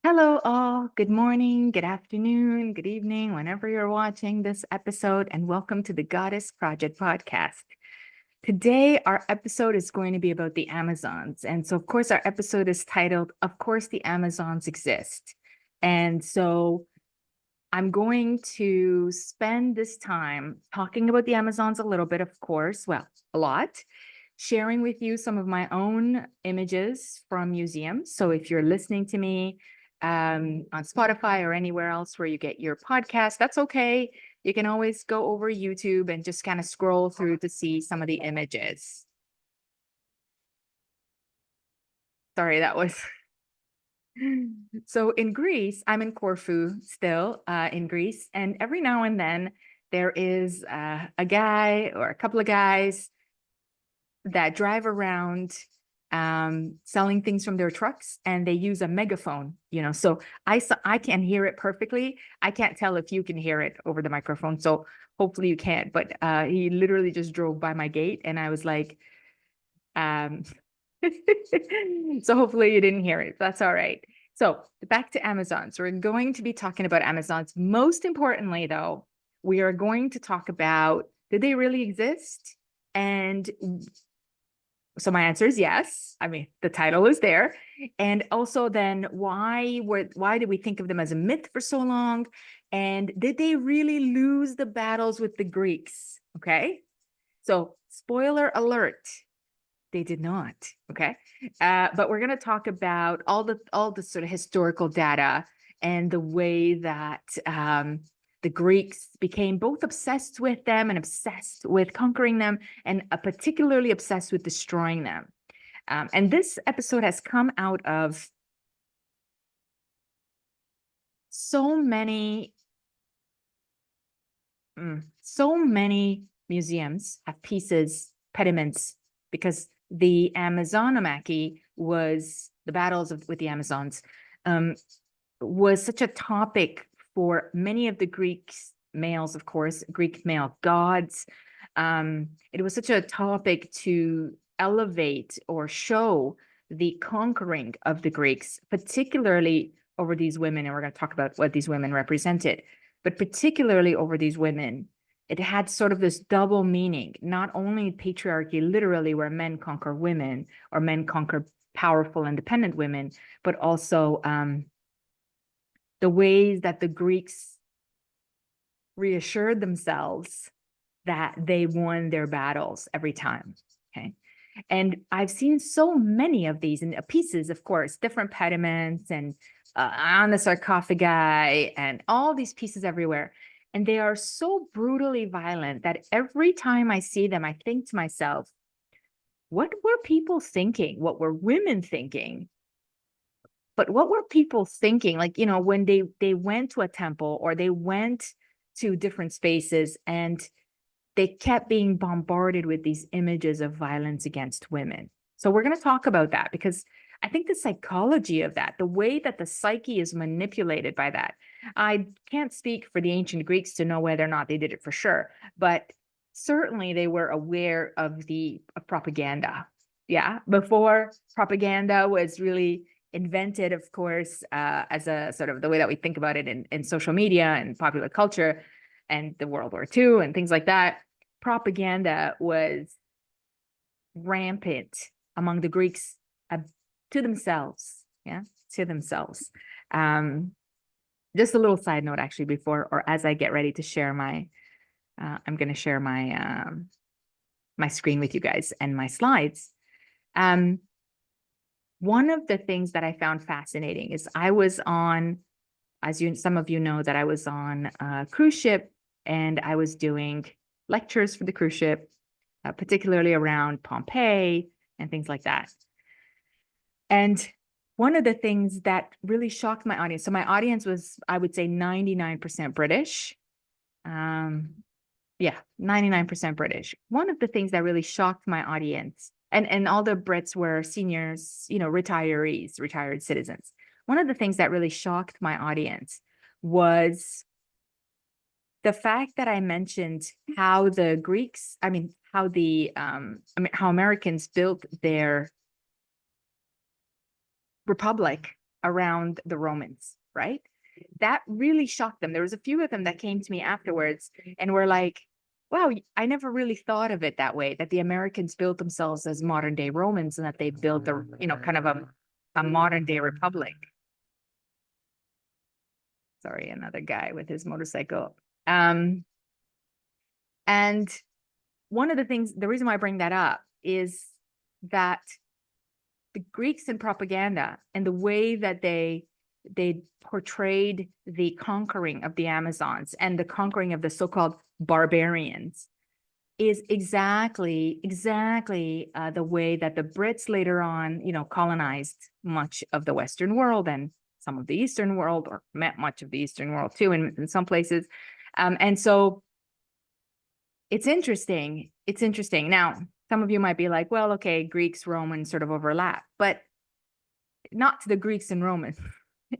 Hello, all. Good morning, good afternoon, good evening, whenever you're watching this episode, and welcome to the Goddess Project podcast. Today, our episode is going to be about the Amazons. And so, of course, our episode is titled, Of Course, the Amazons Exist. And so, I'm going to spend this time talking about the Amazons a little bit, of course, well, a lot, sharing with you some of my own images from museums. So if you're listening to me on Spotify or anywhere else where you get your podcast, that's okay. You can always go over YouTube and just kind of scroll through to see some of the images. Sorry, that was. So in Greece, I'm in Corfu still in Greece, and every now and then there is a guy or a couple of guys that drive around selling things from their trucks, and they use a megaphone, so I can hear it perfectly. I can't tell if you can hear it over the microphone, so hopefully you can't. But he literally just drove by my gate, and I was like, um, so hopefully you didn't hear it. That's all right. So back to Amazons. We're going to be talking about Amazons. Most importantly, though, we are going to talk about, did they really exist? And so my answer is yes. I mean, the title is there. And also then why did we think of them as a myth for so long? And did they really lose the battles with the Greeks? Okay. So spoiler alert, they did not. Okay. But we're going to talk about all the sort of historical data and the way that the Greeks became both obsessed with them and obsessed with conquering them, and particularly obsessed with destroying them. And this episode has come out of so many museums have pieces, pediments, because the Amazonomachy was the battles with the Amazons, was such a topic for many of the Greek males, of course, Greek male gods. It was such a topic to elevate or show the conquering of the Greeks, particularly over these women. And we're going to talk about what these women represented, but particularly over these women. It had sort of this double meaning, not only patriarchy, literally, where men conquer women or men conquer powerful, independent women, but also the ways that the Greeks reassured themselves that they won their battles every time. Okay. And I've seen so many of these in pieces, of course, different pediments and on the sarcophagi and all these pieces everywhere. And they are so brutally violent that every time I see them, I think to myself, what were people thinking? What were women thinking? But what were people thinking? Like, when they went to a temple or they went to different spaces and they kept being bombarded with these images of violence against women. So we're going to talk about that, because I think the psychology of that, the way that the psyche is manipulated by that, I can't speak for the ancient Greeks to know whether or not they did it for sure, but certainly they were aware of propaganda. Yeah, before propaganda was really invented, of course, as a sort of the way that we think about it in social media and popular culture and the World War II and things like that. Propaganda was rampant among the Greeks, to themselves. Yeah, to themselves. Just a little side note, actually, before or as I get ready to share I'm going to share my screen with you guys and my slides. One of the things that I found fascinating is I was on, some of you know, that I was on a cruise ship, and I was doing lectures for the cruise ship, particularly around Pompeii and things like that. And one of the things that really shocked my audience, so my audience was, I would say, 99% British. Yeah, 99% British. One of the things that really shocked my audience, and all the Brits were seniors, retirees, retired citizens. One of the things that really shocked my audience was the fact that I mentioned how the Greeks, how Americans built their republic around the Romans, right? That really shocked them. There was a few of them that came to me afterwards and were like, wow, I never really thought of it that way, that the Americans built themselves as modern day Romans and that they built a, kind of a modern day republic. Sorry, another guy with his motorcycle. And one of the things, the reason why I bring that up is that the Greeks in propaganda and the way that they portrayed the conquering of the Amazons and the conquering of the so-called barbarians is exactly the way that the Brits later on, colonized much of the Western world and some of the Eastern world, or much of the Eastern world too, in some places. And so it's interesting. It's interesting. Now, some of you might be like, well, okay, Greeks, Romans sort of overlap, but not to the Greeks and Romans.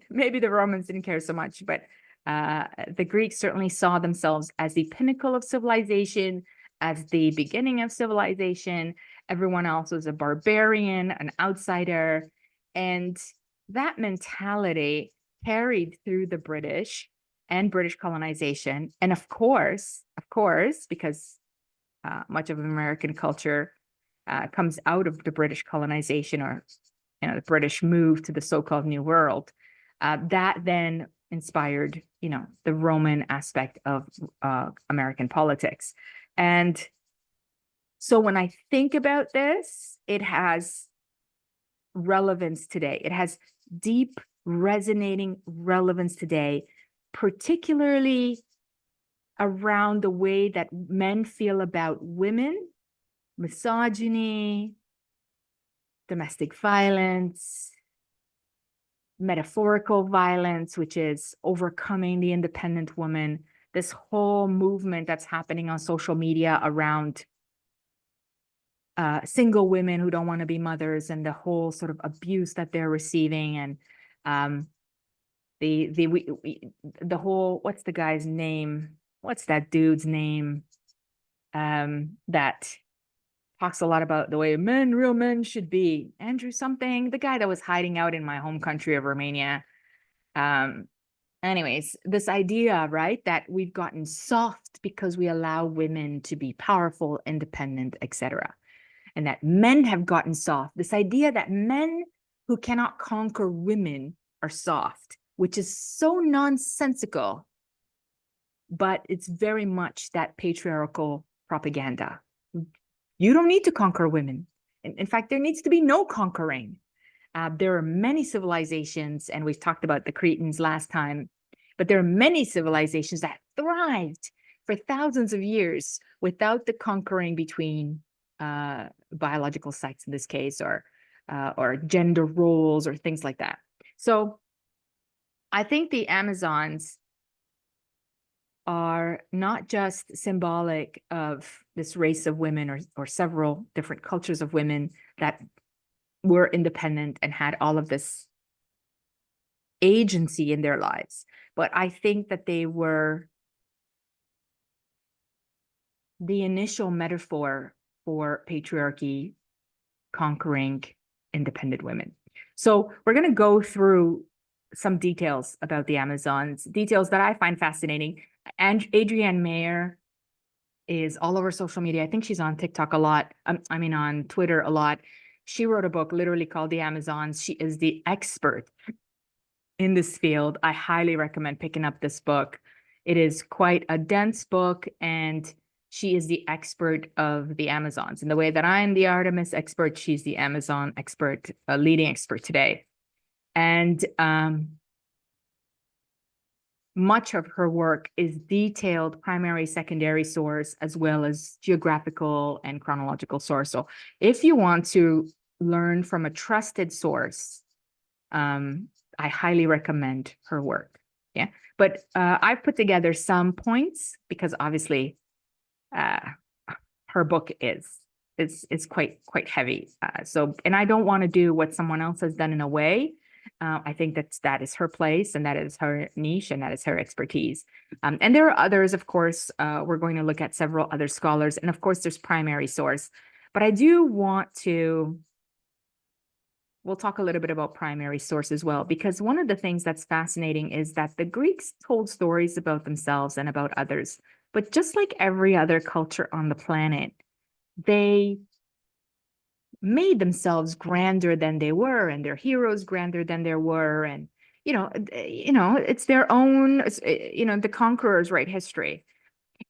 Maybe the Romans didn't care so much, but the Greeks certainly saw themselves as the pinnacle of civilization, as the beginning of civilization. Everyone else was a barbarian, an outsider. And that mentality carried through the British and British colonization. And of course, because much of American culture comes out of the British colonization, or the British move to the so-called New World, that then inspired, the Roman aspect of American politics. And so when I think about this, it has relevance today. It has deep, resonating relevance today, particularly around the way that men feel about women, misogyny, domestic violence, metaphorical violence, which is overcoming the independent woman, this whole movement that's happening on social media around single women who don't want to be mothers, and the whole sort of abuse that they're receiving, and the whole, what's the guy's name? What's that dude's name? That talks a lot about the way real men should be. Andrew something, the guy that was hiding out in my home country of Romania. Anyways, this idea, right, that we've gotten soft because we allow women to be powerful, independent, etc. And that men have gotten soft. This idea that men who cannot conquer women are soft, which is so nonsensical, but it's very much that patriarchal propaganda. You don't need to conquer women. In fact, there needs to be no conquering. There are many civilizations, and we've talked about the Cretans last time, but there are many civilizations that thrived for thousands of years without the conquering between biological sex in this case, or gender roles or things like that. So I think the Amazons are not just symbolic of this race of women, or several different cultures of women that were independent and had all of this agency in their lives, but I think that they were the initial metaphor for patriarchy conquering independent women. So we're going to go through some details about the Amazons, details that I find fascinating. And Adrienne Mayer is all over social media. I think she's on TikTok a lot. On Twitter a lot. She wrote a book literally called The Amazons. She is the expert in this field. I highly recommend picking up this book. It is quite a dense book, and she is the expert of the Amazons. In the way that I'm the Artemis expert, she's the Amazon expert, a leading expert today. And much of her work is detailed primary, secondary source, as well as geographical and chronological source. So if you want to learn from a trusted source, I highly recommend her work. Yeah, but I've put together some points because obviously her book is quite heavy. And I don't want to do what someone else has done in a way. I think that is her place, and that is her niche, and that is her expertise. And there are others, of course. We're going to look at several other scholars, and of course, there's primary source. But I do want to we'll talk a little bit about primary source as well, because one of the things that's fascinating is that the Greeks told stories about themselves and about others. But just like every other culture on the planet, they made themselves grander than they were, and their heroes grander than they were. And, it's their own, the conquerors write history.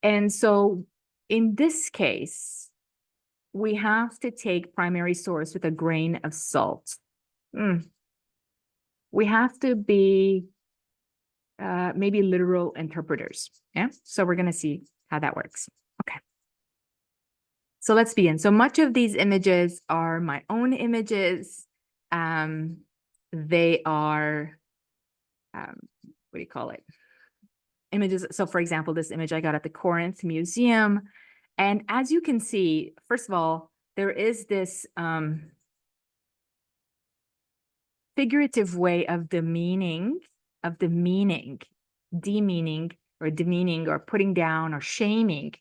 And so in this case, we have to take primary source with a grain of salt. We have to be maybe literal interpreters. Yeah. So we're going to see how that works. Okay. So let's begin. So much of these images are my own images. They are, what do you call it? Images. So for example, this image I got at the Corinth Museum. And as you can see, first of all, there is this figurative way of demeaning, demeaning or putting down or shaming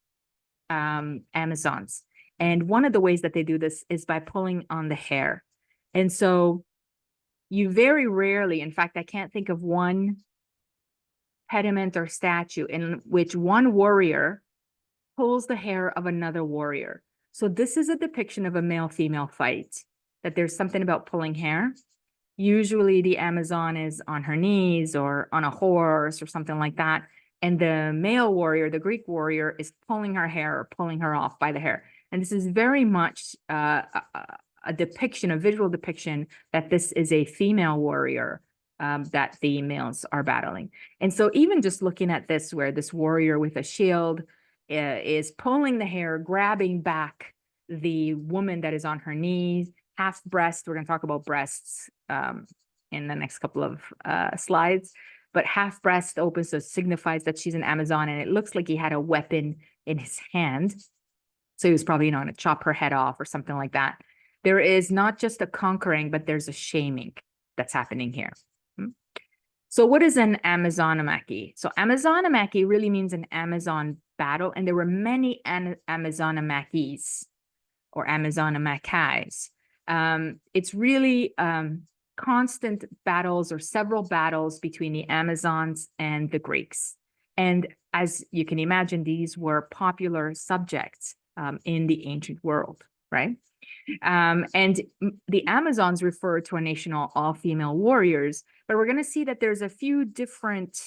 Amazons. And one of the ways that they do this is by pulling on the hair. And so you very rarely, in fact, I can't think of one pediment or statue in which one warrior pulls the hair of another warrior. So this is a depiction of a male-female fight, that there's something about pulling hair. Usually the Amazon is on her knees or on a horse or something like that. And the male warrior, the Greek warrior, is pulling her hair or pulling her off by the hair. And this is very much a depiction, a visual depiction that this is a female warrior that the males are battling. And so even just looking at this, where this warrior with a shield is pulling the hair, grabbing back the woman that is on her knees, half breast. We're going to talk about breasts in the next couple of slides. But half breast open, so it signifies that she's an Amazon, and it looks like he had a weapon in his hand. So he was probably, going to chop her head off or something like that. There is not just a conquering, but there's a shaming that's happening here. So what is an Amazonomachy? So Amazonomachy really means an Amazon battle, and there were many Amazonomachies or Amazonomachis. It's really constant battles or several battles between the Amazons and the Greeks. And as you can imagine, these were popular subjects in the ancient world, right? And the Amazons refer to a nation of all-female warriors, but we're going to see that there's a few different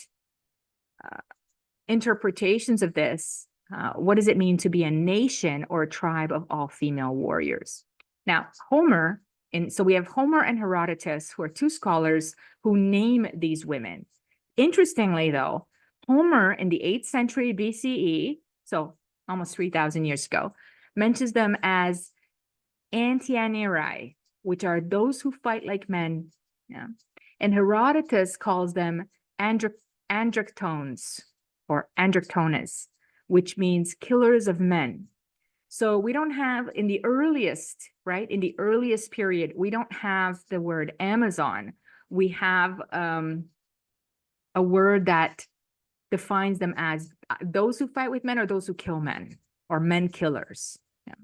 interpretations of this. What does it mean to be a nation or a tribe of all-female warriors? Now, Homer, so we have Homer and Herodotus, who are two scholars who name these women. Interestingly, though, Homer in the 8th century BCE, so almost 3,000 years ago, mentions them as Antianerai, which are those who fight like men. Yeah. And Herodotus calls them androctones or androctones, which means killers of men. So we don't have in the earliest period, we don't have the word Amazon. We have a word that defines them as those who fight with men or those who kill men, or men killers. Yeah.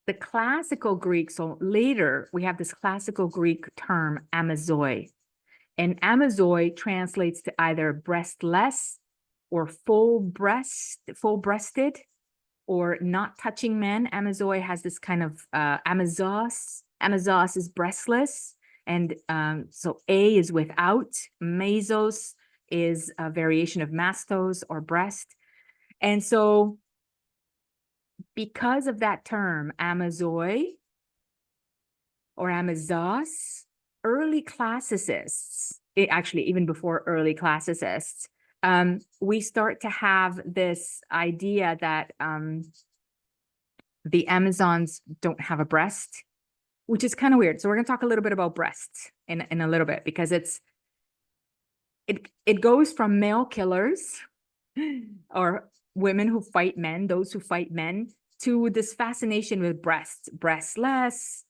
The classical Greek, so later we have this classical Greek term Amazoi. And Amazoi translates to either breastless or full-breasted, or not touching men. Amazoi has this kind of amazos. Amazos is breastless. And so A is without. Mesos is a variation of mastos or breast. And so because of that term, Amazoi or Amazos, early classicists, actually even before early classicists, we start to have this idea that the Amazons don't have a breast, which is kind of weird. So we're going to talk a little bit about breasts in a little bit, because it goes from male killers or women who fight men, those who fight men, to this fascination with breasts, breastless,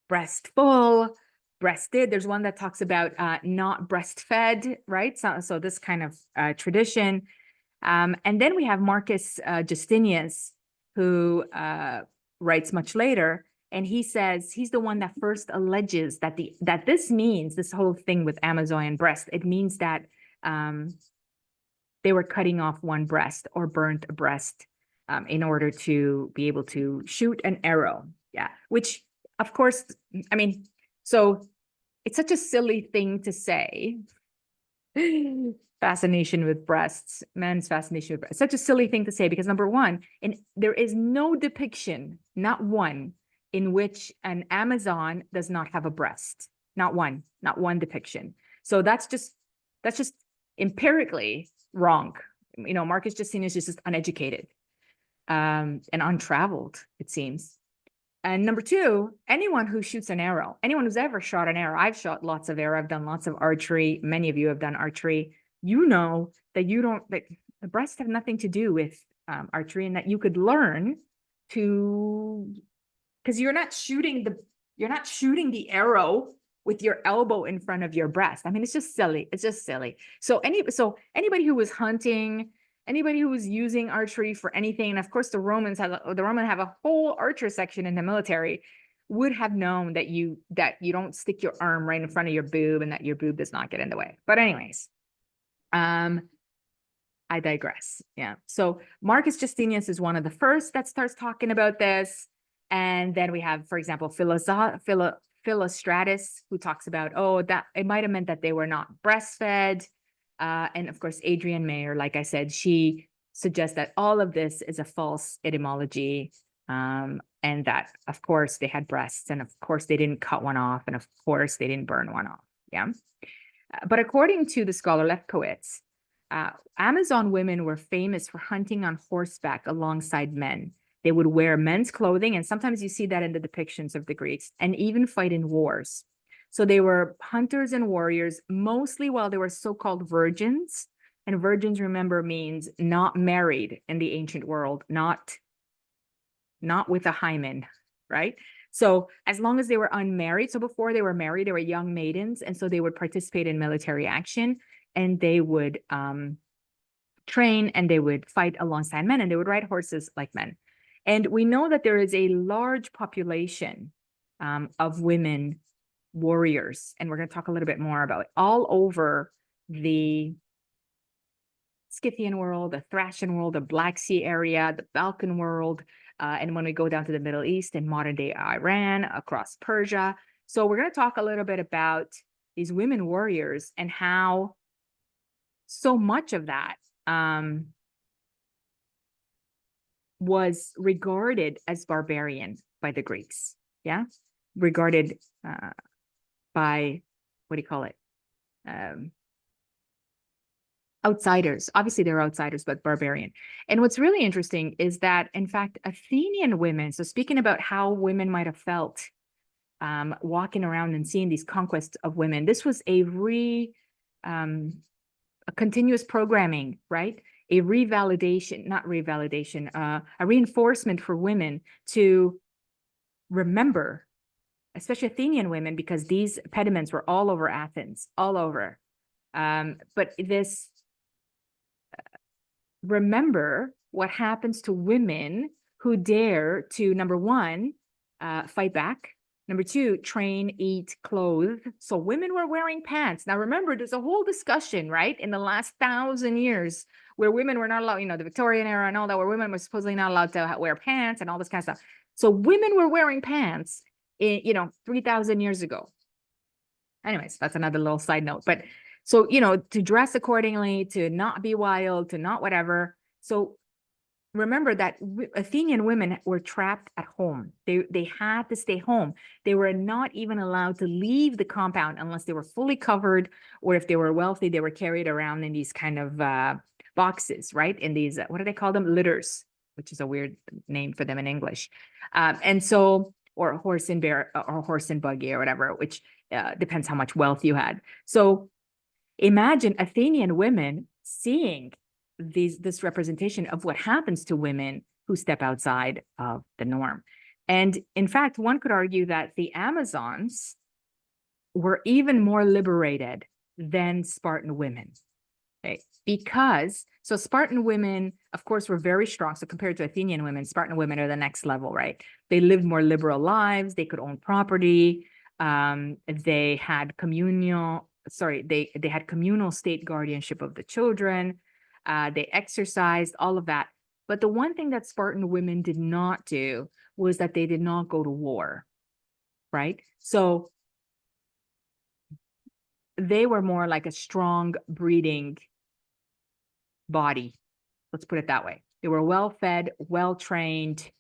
breastful, breasted. There's one that talks about not breastfed, right? So this kind of tradition. And then we have Marcus Justinius, who writes much later, And he says he's the one that first alleges that this means, this whole thing with Amazonian breast, it means that they were cutting off one breast or burnt a breast in order to be able to shoot an arrow. Yeah, which of course, I mean, so it's such a silly thing to say. Fascination with breasts, men's fascination with breasts. Such a silly thing to say because number one, there is no depiction, not one, in which an Amazon does not have a breast. Not one depiction. So that's just empirically wrong. You know, Marcus Justinus is just uneducated and untraveled, it seems. And number two, anyone who shoots an arrow, anyone who's ever shot an arrow, I've shot lots of arrow, I've done lots of archery, many of you have done archery, you know that that the breasts have nothing to do with archery, and that you could learn to, because you're not shooting the arrow with your elbow in front of your breast. I mean, it's just silly. It's just silly. So anybody who was hunting, anybody who was using archery for anything, and of course the Romans have a whole archer section in the military, would have known that you don't stick your arm right in front of your boob and that your boob does not get in the way. But anyways, I digress. Yeah. So Marcus Justinus is one of the first that starts talking about this. And then we have, for example, Philostratus, who talks about, that it might have meant that they were not breastfed. And of course, Adrienne Mayer, like I said, she suggests that all of this is a false etymology, and that, of course, they had breasts, and of course, they didn't cut one off, and of course, they didn't burn one off. Yeah. But according to the scholar Lefkowitz, Amazon women were famous for hunting on horseback alongside men. They would wear men's clothing, and sometimes you see that in the depictions of the Greeks, and even fight in wars. So they were hunters and warriors, mostly while they were so-called virgins. And virgins, remember, means not married in the ancient world, not with a hymen, right? So as long as they were unmarried, so before they were married, they were young maidens, and so they would participate in military action, and they would train, and they would fight alongside men, and they would ride horses like men. And we know that there is a large population of women warriors, and we're going to talk a little bit more about it, all over the Scythian world, the Thracian world, the Black Sea area, the Balkan world, and when we go down to the Middle East and modern day Iran, across Persia. So we're going to talk a little bit about these women warriors and how so much of that was regarded as barbarian by the Greeks. Yeah, regarded by, what do you call it? Outsiders. Obviously, they're outsiders, but barbarian. And what's really interesting is that, in fact, Athenian women, so speaking about how women might have felt walking around and seeing these conquests of women, this was a continuous programming, right? A reinforcement for women to remember, especially Athenian women, because these pediments were all over Athens, all over. But this, remember what happens to women who dare to, number one, fight back. Number two, train, eat, clothe. So women were wearing pants. Now remember, there's a whole discussion, right, in the last 1,000 years where women were not allowed, the Victorian era and all that, where women were supposedly not allowed to wear pants and all this kind of stuff. So women were wearing pants, 3,000 years ago. Anyways, that's another little side note. But so, to dress accordingly, to not be wild, to not whatever. So remember that Athenian women were trapped at home. They had to stay home. They were not even allowed to leave the compound unless they were fully covered, or if they were wealthy, they were carried around in these kind of boxes, right? In these, what do they call them? Litters, which is a weird name for them in English. And so, or horse and buggy or whatever, which depends how much wealth you had. So imagine Athenian women seeing this representation of what happens to women who step outside of the norm. And in fact, one could argue that the Amazons were even more liberated than Spartan women. Okay, because so Spartan women, of course, were very strong. So compared to Athenian women, Spartan women are the next level, right? They lived more liberal lives. They could own property. They had they had communal state guardianship of the children. They exercised all of that. But the one thing that Spartan women did not do was that they did not go to war, right? So they were more like a strong breeding body. Let's put it that way. They were well-fed, well-trained,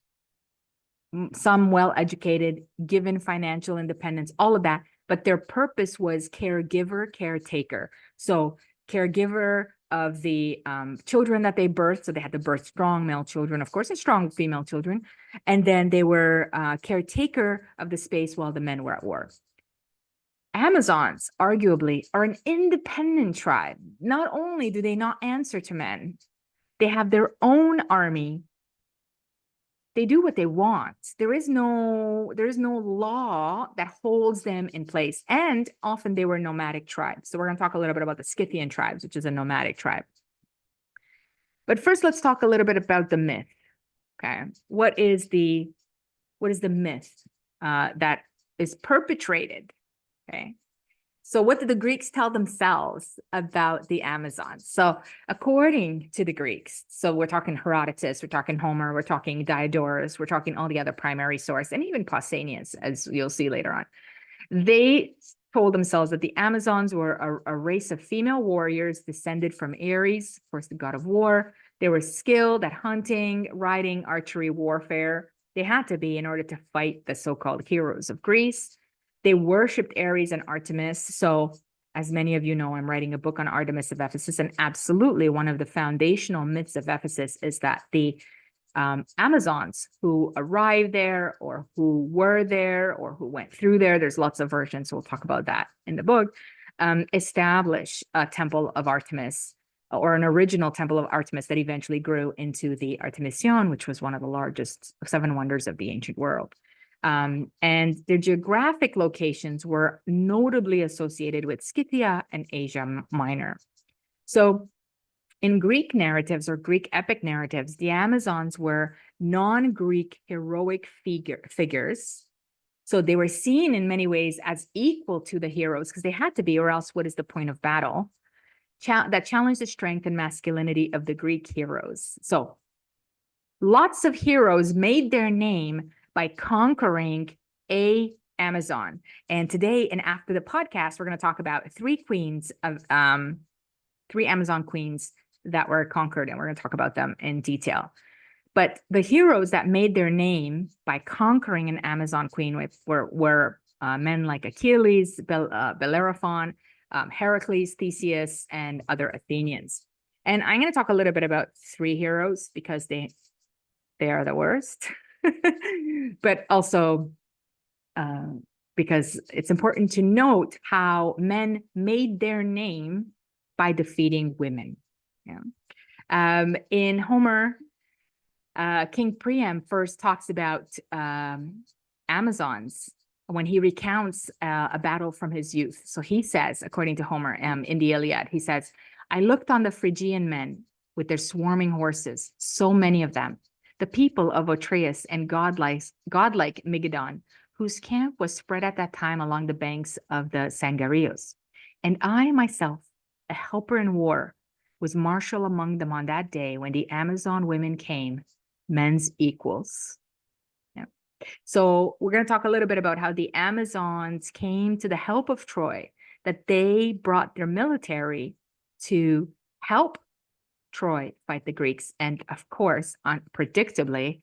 some well-educated, given financial independence, all of that. But their purpose was caregiver, caretaker. So caregiver of the children that they birthed. So they had to birth strong male children, of course, and strong female children. And then they were caretaker of the space while the men were at war. Amazons, arguably, are an independent tribe. Not only do they not answer to men, they have their own army. They do what they want. There is no law that holds them in place. And often they were nomadic tribes. So we're going to talk a little bit about the Scythian tribes, which is a nomadic tribe. But first, let's talk a little bit about the myth. Okay, what is the myth that is perpetrated? Okay, so what did the Greeks tell themselves about the Amazons? So according to the Greeks, so we're talking Herodotus, we're talking Homer, we're talking Diodorus, we're talking all the other primary sources, and even Pausanias, as you'll see later on. They told themselves that the Amazons were a race of female warriors descended from Ares, of course, the god of war. They were skilled at hunting, riding, archery, warfare. They had to be in order to fight the so-called heroes of Greece. They worshipped Ares and Artemis. So, as many of you know, I'm writing a book on Artemis of Ephesus, and absolutely one of the foundational myths of Ephesus is that the Amazons who arrived there or who were there or who went through there, there's lots of versions, so we'll talk about that in the book, establish a temple of Artemis or an original temple of Artemis that eventually grew into the Artemision, which was one of the largest 7 wonders of the ancient world. And their geographic locations were notably associated with Scythia and Asia Minor. So in Greek narratives or Greek epic narratives, the Amazons were non-Greek heroic figures. So they were seen in many ways as equal to the heroes because they had to be, or else what is the point of battle? That challenged the strength and masculinity of the Greek heroes. So lots of heroes made their name by conquering a Amazon. And today and after the podcast, we're going to talk about 3 Amazon queens that were conquered, and we're going to talk about them in detail. But the heroes that made their name by conquering an Amazon queen were men like Achilles, Bellerophon, Heracles, Theseus, and other Athenians. And I'm going to talk a little bit about 3 heroes because they are the worst, but also because it's important to note how men made their name by defeating women. Yeah. In Homer, King Priam first talks about Amazons when he recounts a battle from his youth. So he says, according to Homer, in the Iliad, he says, "I looked on the Phrygian men with their swarming horses, so many of them, the people of Otreus and godlike Mygdon, whose camp was spread at that time along the banks of the Sangarios. And I myself, a helper in war, was marshal among them on that day when the Amazon women came, men's equals." Yeah. So we're going to talk a little bit about how the Amazons came to the help of Troy, that they brought their military to help Troy fight the Greeks. And of course, unpredictably,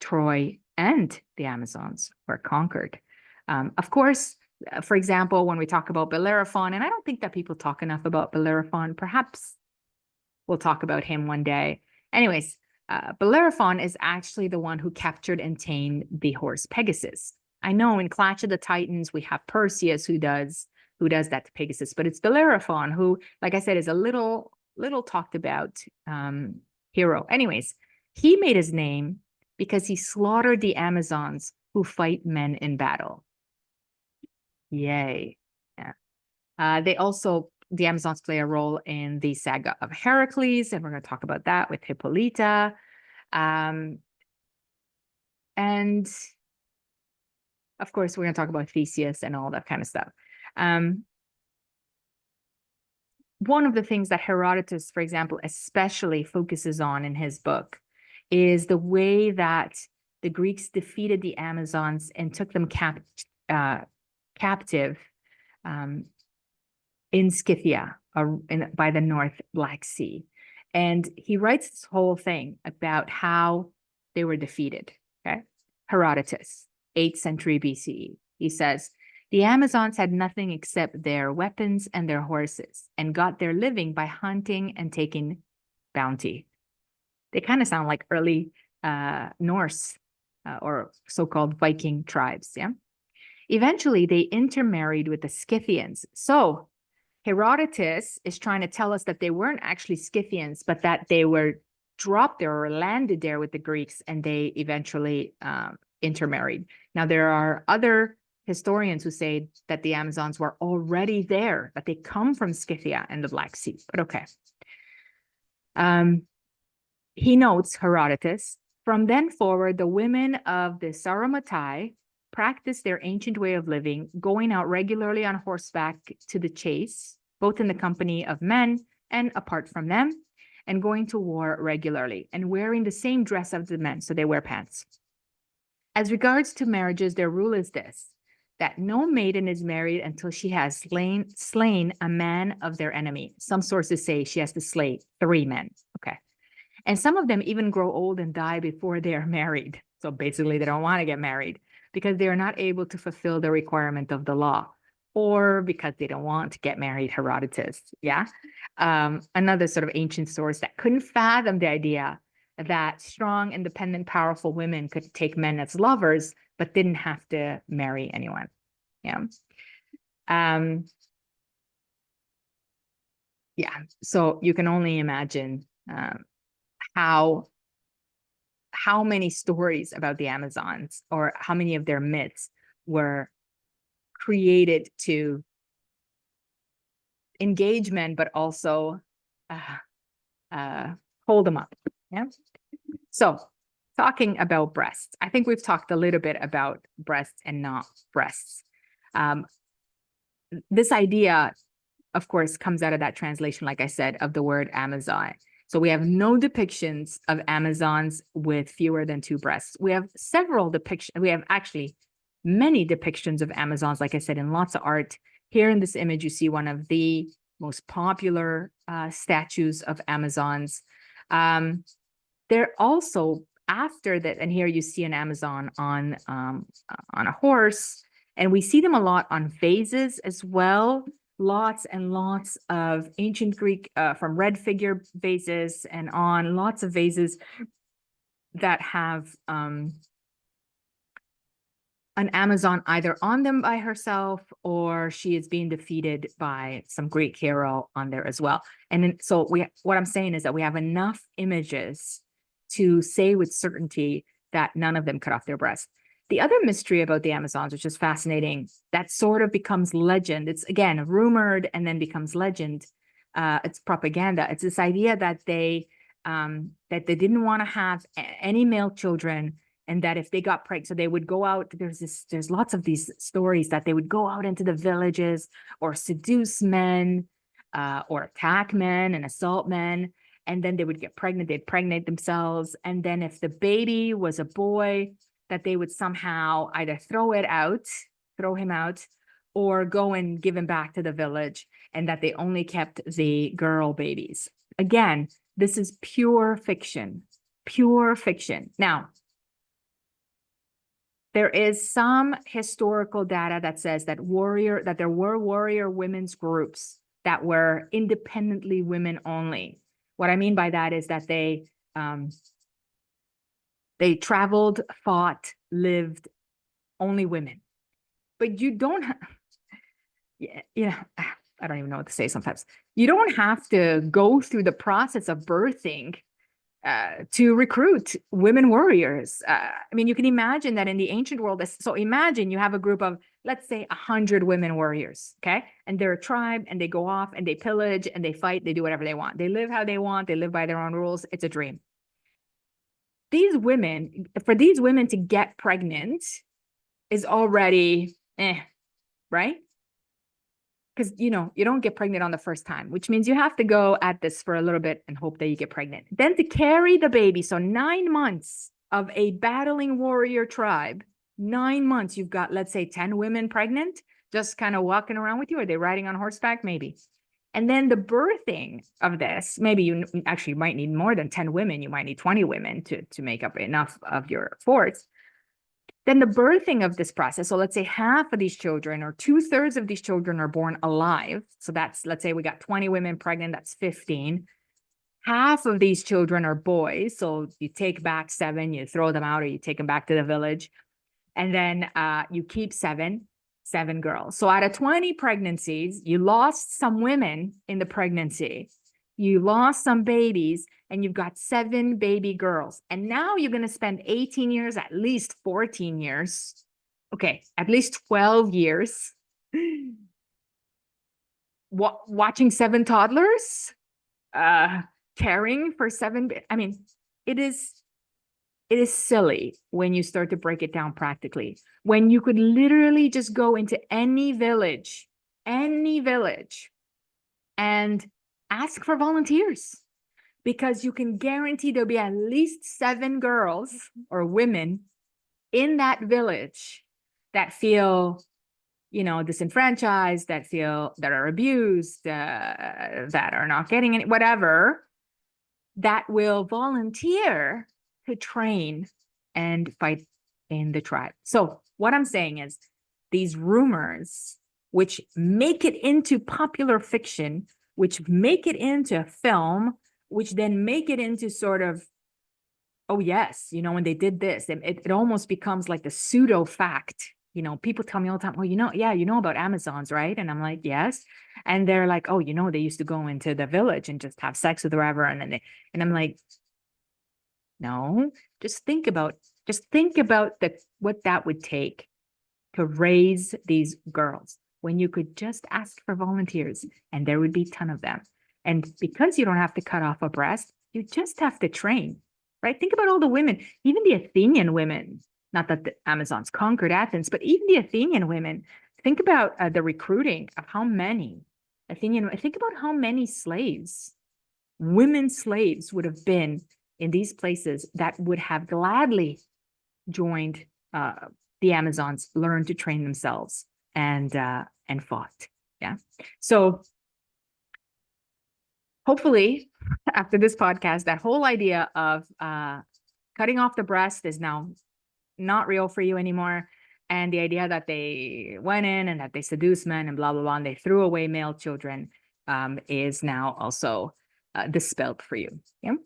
Troy and the Amazons were conquered. Of course, for example, when we talk about Bellerophon, and I don't think that people talk enough about Bellerophon, perhaps we'll talk about him one day. Anyways, Bellerophon is actually the one who captured and tamed the horse Pegasus. I know in Clash of the Titans, we have Perseus who does that to Pegasus, but it's Bellerophon who, like I said, is a little talked about hero. Anyways, he made his name because he slaughtered the Amazons who fight men in battle. Yay. Yeah. They also the Amazons play a role in the saga of Heracles, and we're going to talk about that with Hippolyta. And of course, we're going to talk about Theseus and all that kind of stuff. One of the things that Herodotus, for example, especially focuses on in his book is the way that the Greeks defeated the Amazons and took them captive in Scythia, by the North Black Sea. And he writes this whole thing about how they were defeated. Okay, Herodotus, 8th century BCE. He says, the Amazons had nothing except their weapons and their horses, and got their living by hunting and taking bounty. They kind of sound like early Norse or so-called Viking tribes. Yeah. Eventually, they intermarried with the Scythians. So Herodotus is trying to tell us that they weren't actually Scythians, but that they were dropped there or landed there with the Greeks, and they eventually intermarried. Now, there are other historians who say that the Amazons were already there, that they come from Scythia and the Black Sea, but okay. He notes, Herodotus, from then forward, the women of the Sauromatae practiced their ancient way of living, going out regularly on horseback to the chase, both in the company of men and apart from them, and going to war regularly, and wearing the same dress of the men, so they wear pants. As regards to marriages, their rule is this, that no maiden is married until she has slain a man of their enemy. Some sources say she has to slay 3 men. Okay. And some of them even grow old and die before they are married. So basically, they don't want to get married because they are not able to fulfill the requirement of the law, or because they don't want to get married, Herodotus. Yeah. Another sort of ancient source that couldn't fathom the idea that strong, independent, powerful women could take men as lovers, but didn't have to marry anyone. Yeah. Yeah. So you can only imagine how many stories about the Amazons, or how many of their myths were created to engage men, but also hold them up. Yeah. So talking about breasts, I think we've talked a little bit about breasts and not breasts. This idea, of course, comes out of that translation, like I said, of the word Amazon. So we have no depictions of Amazons with fewer than 2 breasts. We have several depictions. We have actually many depictions of Amazons, like I said, in lots of art. Here in this image, you see one of the most popular statues of Amazons. They're also, after that, and here you see an Amazon on a horse, and we see them a lot on vases as well. Lots and lots of ancient Greek, from red figure vases and on, lots of vases that have an Amazon either on them by herself, or she is being defeated by some Greek hero on there as well. And then, so what I'm saying is that we have enough images to say with certainty that none of them cut off their breast. The other mystery about the Amazons, which is fascinating, that sort of becomes legend. It's, again, rumored and then becomes legend. It's propaganda. It's this idea that they didn't want to have any male children, and that if they got pregnant, so they would go out. There's lots of these stories that they would go out into the villages or seduce men, or attack men and assault men, and then they would get pregnant. They'd pregnate themselves, and then if the baby was a boy, that they would somehow either throw him out, or go and give him back to the village, and that they only kept the girl babies. Again, this is pure fiction, pure fiction. Now, there is some historical data that says that there were warrior women's groups that were independently women only. What I mean by that is that they traveled, fought, lived, only women. But you don't, yeah, I don't even know what to say sometimes. You don't have to go through the process of birthing to recruit women warriors. I mean, you can imagine that in the ancient world, so imagine you have a group of let's say 100 women warriors, okay? And they're a tribe and they go off and they pillage and they fight, they do whatever they want. They live how they want, they live by their own rules. It's a dream. These women, for these women to get pregnant is already, right? Because, you know, you don't get pregnant on the first time, which means you have to go at this for a little bit and hope that you get pregnant. Then to carry the baby, so 9 months of a battling warrior tribe, 9 months, you've got, let's say, 10 women pregnant, just kind of walking around with you. Are they riding on horseback? Maybe. And then the birthing of this, maybe you actually might need more than 10 women. You might need 20 women to make up enough of your force. Then the birthing of this process, so let's say half of these children or 2/3 of these children are born alive. So that's, let's say we got 20 women pregnant, that's 15. Half of these children are boys. So you take back 7, you throw them out, or you take them back to the village. And then you keep 7 girls. So out of 20 pregnancies, you lost some women in the pregnancy. You lost some babies, and you've got 7 baby girls. And now you're going to spend 18 years, at least 14 years. Okay, at least 12 years watching 7 toddlers, caring for 7. I mean, it is silly when you start to break it down practically. When you could literally just go into any village, and ask for volunteers, because you can guarantee there'll be at least 7 girls or women in that village that feel, you know, disenfranchised, that are abused, that are not getting any, whatever, that will volunteer to train and fight in the tribe. So what I'm saying is, these rumors, which make it into popular fiction, which make it into film, which then make it into sort of, oh yes, you know, when they did this, it almost becomes like the pseudo fact. You know, people tell me all the time, well, you know, yeah, you know about Amazons, right? And I'm like, yes. And they're like, oh, you know, they used to go into the village and just have sex with whoever. And then and I'm like, no, just think about what that would take to raise these girls, when you could just ask for volunteers and there would be a ton of them. And because you don't have to cut off a breast, you just have to train, right? Think about all the women, even the Athenian women, not that the Amazons conquered Athens, but even the Athenian women, think about the recruiting of how many think about how many slaves, women slaves, would have been in these places that would have gladly joined the Amazons, learned to train themselves, and fought. Yeah. So hopefully after this podcast, that whole idea of cutting off the breast is now not real for you anymore. And the idea that they went in and that they seduced men and blah, blah, blah, and they threw away male children is now also dispelled for you. Yeah.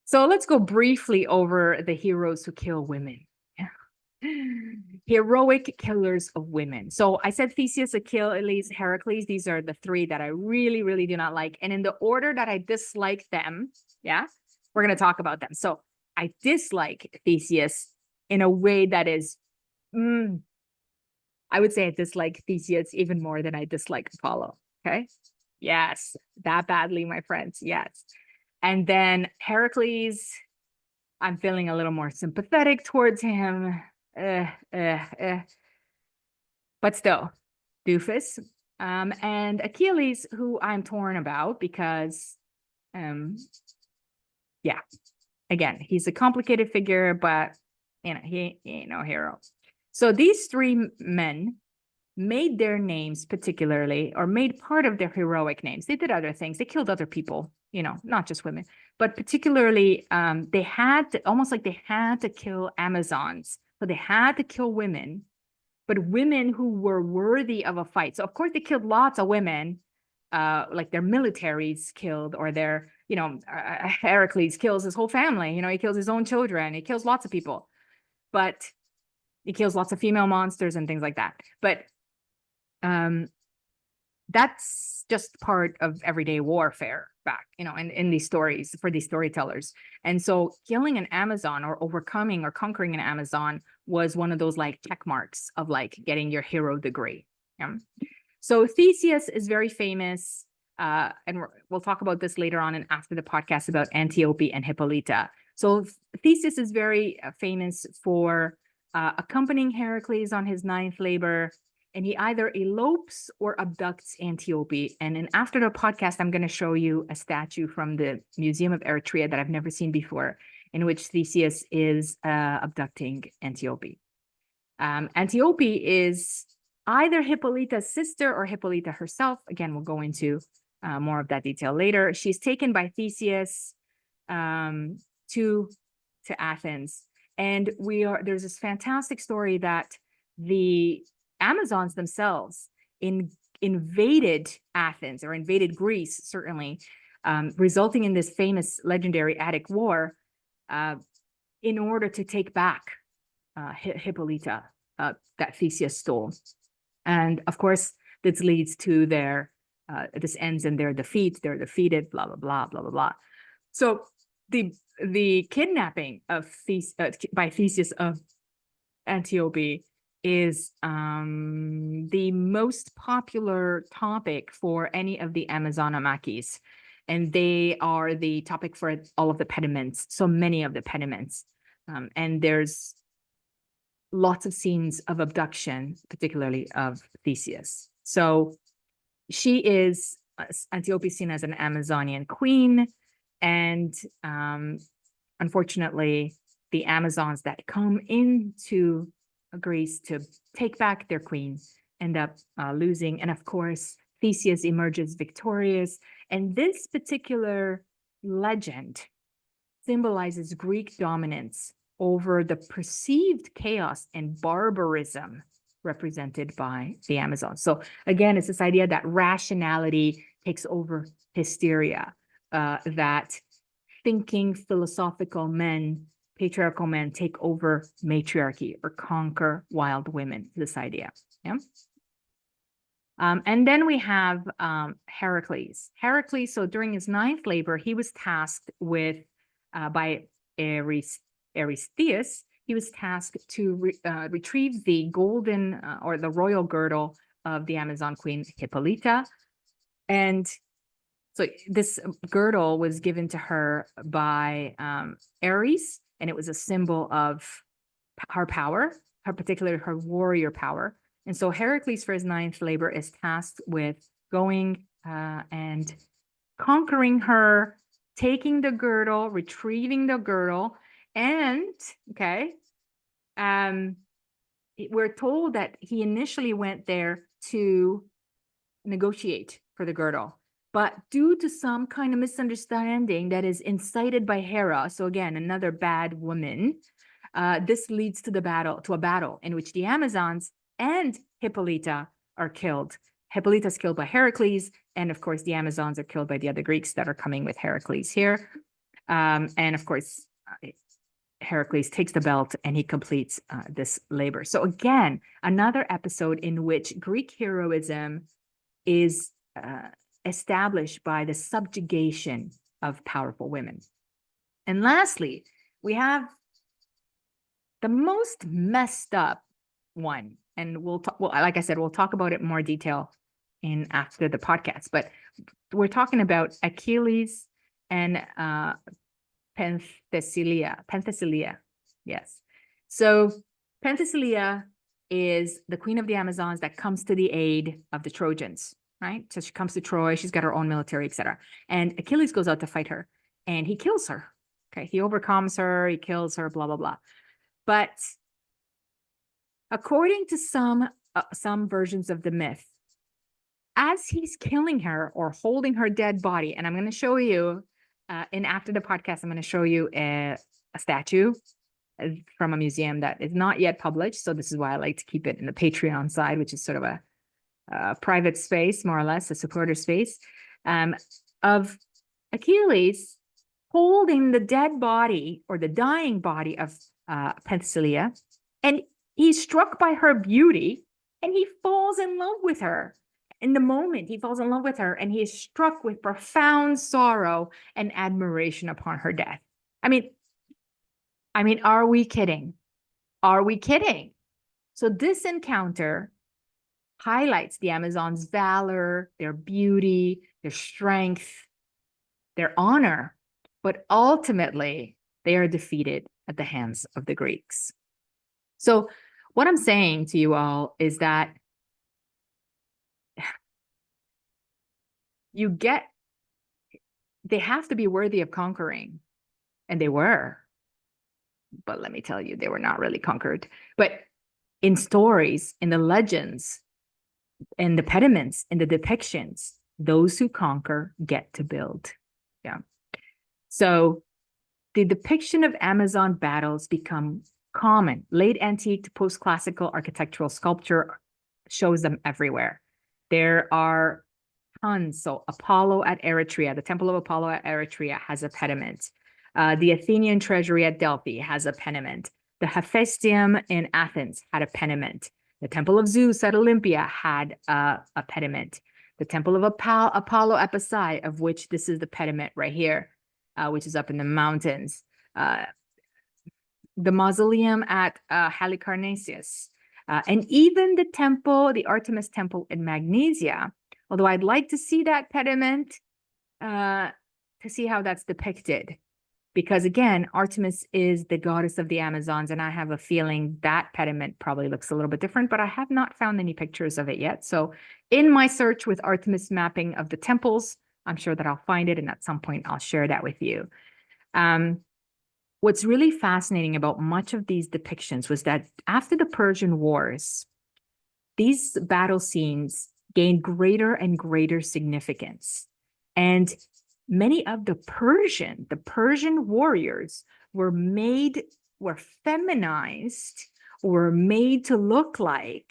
So let's go briefly over the heroes who kill women. Heroic killers of women. So I said Theseus, Achilles, Heracles. These are the 3 that I really, really do not like. And in the order that I dislike them, yeah, we're going to talk about them. So I dislike Theseus in a way that is, I would say I dislike Theseus even more than I dislike Apollo. Okay. Yes, that badly, my friends. Yes. And then Heracles, I'm feeling a little more sympathetic towards him. But still, doofus. And Achilles, who I'm torn about because, yeah, again, he's a complicated figure, but you know, he ain't no hero. So these 3 men made their names particularly, or made part of their heroic names. They did other things. They killed other people, you know, not just women, but particularly they had to, almost like they had to kill Amazons. So they had to kill women, but women who were worthy of a fight. So of course they killed lots of women, like their militaries killed, or their, you know, Heracles kills his whole family. You know, he kills his own children. He kills lots of people, but he kills lots of female monsters and things like that. But that's just part of everyday warfare back, in these stories for these storytellers. And so killing an Amazon or overcoming or conquering an Amazon was one of those like check marks of like getting your hero degree. Yeah. So Theseus is very famous. And we'll talk about this later on and after the podcast about Antiope and Hippolyta. So Theseus is very famous for accompanying Heracles on his 9th labor, and he either elopes or abducts Antiope. And after the podcast, I'm going to show you a statue from the Museum of Eritrea that I've never seen before, in which Theseus is abducting Antiope. Antiope is either Hippolyta's sister or Hippolyta herself. Again, we'll go into more of that detail later. She's taken by Theseus to Athens. And there's this fantastic story that the Amazons themselves invaded Athens, or invaded Greece, certainly, resulting in this famous legendary Attic War, in order to take back Hippolyta that Theseus stole. And of course, this leads to this ends in their defeat. They're defeated, blah, blah, blah, blah, blah, blah. So the kidnapping of by Theseus of Antiope is the most popular topic for any of the Amazonomachyes. And they are the topic for all of the pediments, so many of the pediments. And there's lots of scenes of abduction, particularly of Theseus. So she is, Antiope seen as an Amazonian queen. And unfortunately, the Amazons that come into Greece to take back their queen end up losing. And of course, Theseus emerges victorious. And this particular legend symbolizes Greek dominance over the perceived chaos and barbarism represented by the Amazons. So again, it's this idea that rationality takes over hysteria, that thinking philosophical men, patriarchal men, take over matriarchy or conquer wild women, this idea. Yeah. And then we have Heracles. Heracles, so during his 9th labor, he was tasked with, by Aristeus, he was tasked to retrieve the golden or the royal girdle of the Amazon queen Hippolyta. And so this girdle was given to her by Ares, and it was a symbol of her power, particularly her warrior power. And so Heracles, for his 9th labor, is tasked with going and conquering her, taking the girdle, retrieving the girdle. And, we're told that he initially went there to negotiate for the girdle. But due to some kind of misunderstanding that is incited by Hera, so again, another bad woman, this leads to a battle in which the Amazons and Hippolyta are killed. Hippolyta is killed by Heracles, and of course, the Amazons are killed by the other Greeks that are coming with Heracles here. And of course, Heracles takes the belt and he completes this labor. So again, another episode in which Greek heroism is established by the subjugation of powerful women. And lastly, we have the most messed up one. And like I said, we'll talk about it in more detail after the podcast. But we're talking about Achilles and Penthesilea. Yes. So Penthesilea is the queen of the Amazons that comes to the aid of the Trojans, right? So she comes to Troy, she's got her own military, etc. And Achilles goes out to fight her and he kills her. Okay. He overcomes her, he kills her, blah, blah, blah. But according to some versions of the myth, as he's killing her or holding her dead body, and I'm going to show you, and after the podcast, I'm going to show you a statue from a museum that is not yet published. So this is why I like to keep it in the Patreon side, which is sort of a private space, more or less, a supporter space, of Achilles holding the dead body or the dying body of Penthesilea. And he's struck by her beauty and he falls in love with her. In the moment, he falls in love with her and he is struck with profound sorrow and admiration upon her death. I mean, are we kidding? Are we kidding? So this encounter highlights the Amazons' valor, their beauty, their strength, their honor, but ultimately they are defeated at the hands of the Greeks. So what I'm saying to you all is that they have to be worthy of conquering, and they were. But let me tell you, they were not really conquered. But in stories, in the legends, in the pediments, in the depictions, those who conquer get to build. Yeah. So the depiction of Amazon battles become common. Late antique to post-classical architectural sculpture shows them everywhere. There are tons. So Apollo at Eretria, the Temple of Apollo at Eretria has a pediment. The Athenian treasury at Delphi has a pediment. The Hephaestum in Athens had a pediment. The Temple of Zeus at Olympia had a pediment. The Temple of Apollo at Pasai, of which this is the pediment right here, which is up in the mountains. The mausoleum at Halicarnassus, and even the temple, the Artemis temple in Magnesia, although I'd like to see that pediment to see how that's depicted. Because again, Artemis is the goddess of the Amazons, and I have a feeling that pediment probably looks a little bit different, but I have not found any pictures of it yet. So in my search with Artemis mapping of the temples, I'm sure that I'll find it, and at some point I'll share that with you. What's really fascinating about much of these depictions was that after the Persian Wars, these battle scenes gained greater and greater significance. And many of the Persian warriors were feminized, were made to look like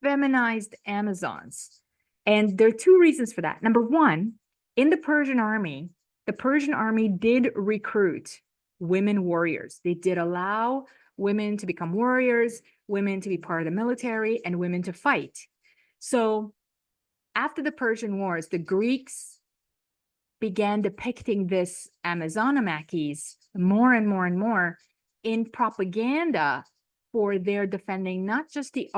feminized Amazons. And there are two reasons for that. Number one, in the Persian army did recruit women warriors. They did allow women to become warriors, women to be part of the military, and women to fight. So after the Persian Wars, the Greeks began depicting this Amazonomachy more and more and more in propaganda for their defending not just the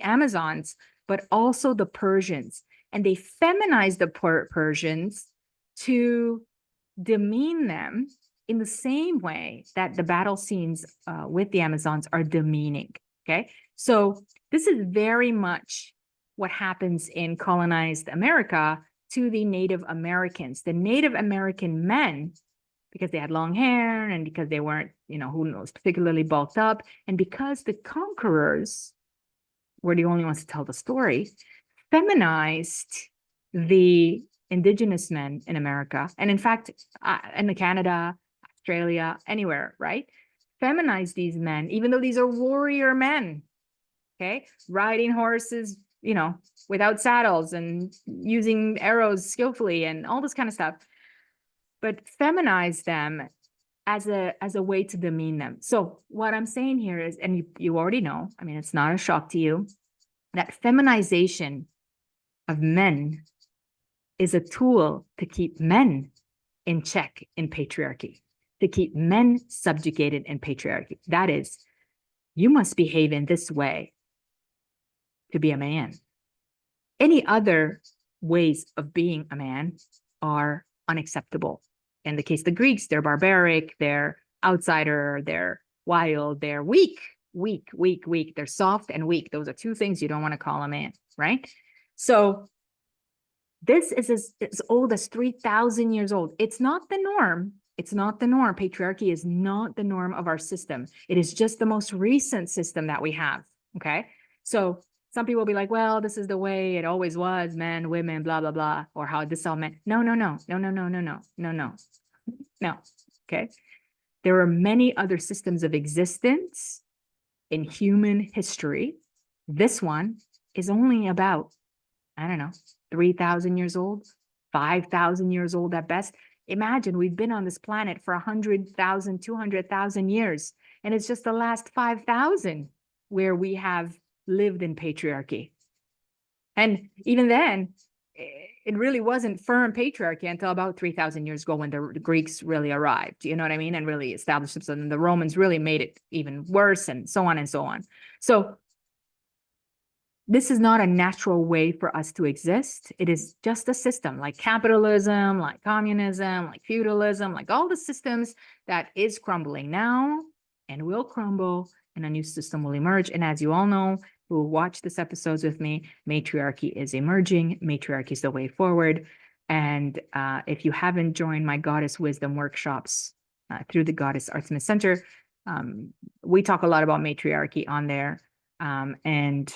Amazons, but also the Persians. And they feminized the Persians to demean them in the same way that the battle scenes with the Amazons are demeaning. Okay, so this is very much what happens in colonized America to the Native Americans. The Native American men, because they had long hair and because they weren't, who knows, particularly bulked up, and because the conquerors were the only ones to tell the story, feminized the indigenous men in America, and in fact, in Canada, Australia, anywhere, right? Feminized these men, even though these are warrior men, okay? Riding horses, without saddles and using arrows skillfully and all this kind of stuff, but feminize them as a way to demean them. So what I'm saying here is, and you already know, I mean, it's not a shock to you, that feminization of men is a tool to keep men in check in patriarchy, to keep men subjugated in patriarchy. That is, you must behave in this way to be a man. Any other ways of being a man are unacceptable. In the case of the Greeks, they're barbaric, they're outsider, they're wild, they're weak. They're soft and weak. Those are two things you don't want to call a man, right? So this is as old as 3,000 years old. It's not the norm. It's not the norm. Patriarchy is not the norm of our system. It is just the most recent system that we have, okay? So some people will be like, well, this is the way it always was, men, women, blah, blah, blah, or how this all meant. No, okay? There are many other systems of existence in human history. This one is only about, 3,000 years old, 5,000 years old at best. Imagine we've been on this planet for 100,000, 200,000 years, and it's just the last 5,000 where we have lived in patriarchy. And even then, it really wasn't firm patriarchy until about 3,000 years ago when the Greeks really arrived, you know what I mean? And really established themselves. And the Romans really made it even worse, and so on and so on. So this is not a natural way for us to exist. It is just a system like capitalism, like communism, like feudalism, like all the systems that is crumbling now and will crumble, and a new system will emerge. And as you all know, who watch this episodes with me, matriarchy is emerging. Matriarchy is the way forward. And if you haven't joined my Goddess Wisdom workshops through the Goddess Artemis Center, we talk a lot about matriarchy on there. And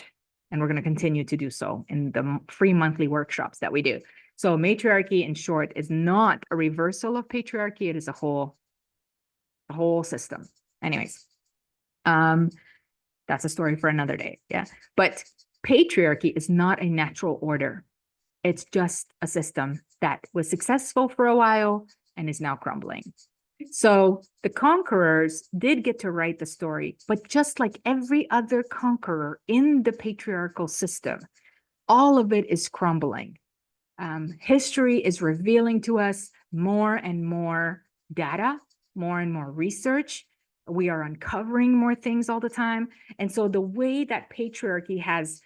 we're going to continue to do so in the free monthly workshops that we do. So matriarchy, in short, is not a reversal of patriarchy. It is a whole system. Anyways, that's a story for another day. Yeah. But patriarchy is not a natural order. It's just a system that was successful for a while and is now crumbling. So the conquerors did get to write the story, but just like every other conqueror in the patriarchal system, all of it is crumbling. History is revealing to us more and more data, more and more research. We are uncovering more things all the time. And so the way that patriarchy has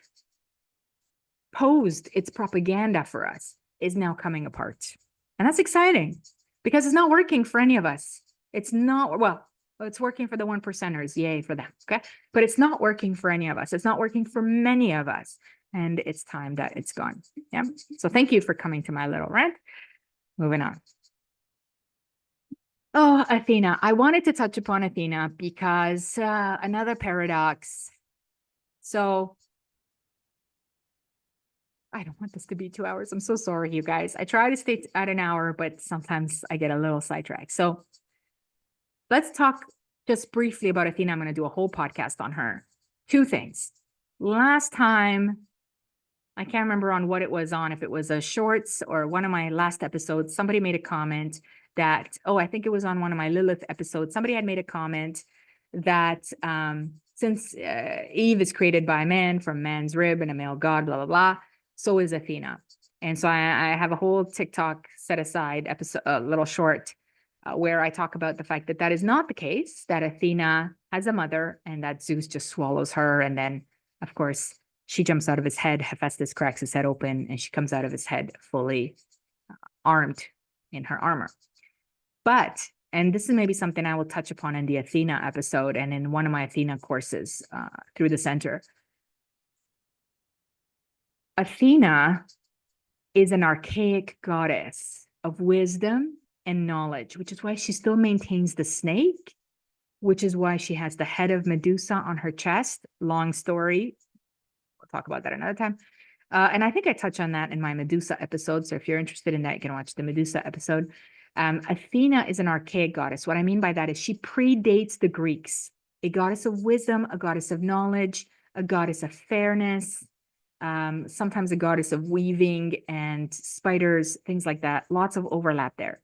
posed its propaganda for us is now coming apart. And that's exciting because it's not working for any of us. It's not, well, it's working for the 1%ers. Yay for them. Okay. But it's not working for any of us. It's not working for many of us. And it's time that it's gone. Yeah. So thank you for coming to my little rant. Moving on. Oh, Athena. I wanted to touch upon Athena because another paradox. So I don't want this to be 2 hours. I'm so sorry, you guys. I try to stay at an hour, but sometimes I get a little sidetracked. So let's talk just briefly about Athena. I'm going to do a whole podcast on her. Two things. Last time, I can't remember on what it was on, if it was a shorts or one of my last episodes, somebody made a comment that, oh, I think it was on one of my Lilith episodes. Somebody had made a comment that since Eve is created by a man from man's rib and a male god, blah, blah, blah, so is Athena. And so I have a whole TikTok set aside episode, a little short, where I talk about the fact that that is not the case, that Athena has a mother and that Zeus just swallows her. And then, of course, she jumps out of his head. Hephaestus cracks his head open and she comes out of his head fully armed in her armor. But, and this is maybe something I will touch upon in the Athena episode and in one of my Athena courses through the center. Athena is an archaic goddess of wisdom and knowledge, which is why she still maintains the snake, which is why she has the head of Medusa on her chest. Long story. We'll talk about that another time. And I think I touch on that in my Medusa episode. So if you're interested in that, you can watch the Medusa episode. Athena is an archaic goddess. What I mean by that is she predates the Greeks, a goddess of wisdom, a goddess of knowledge, a goddess of fairness, sometimes a goddess of weaving and spiders, things like that. Lots of overlap there.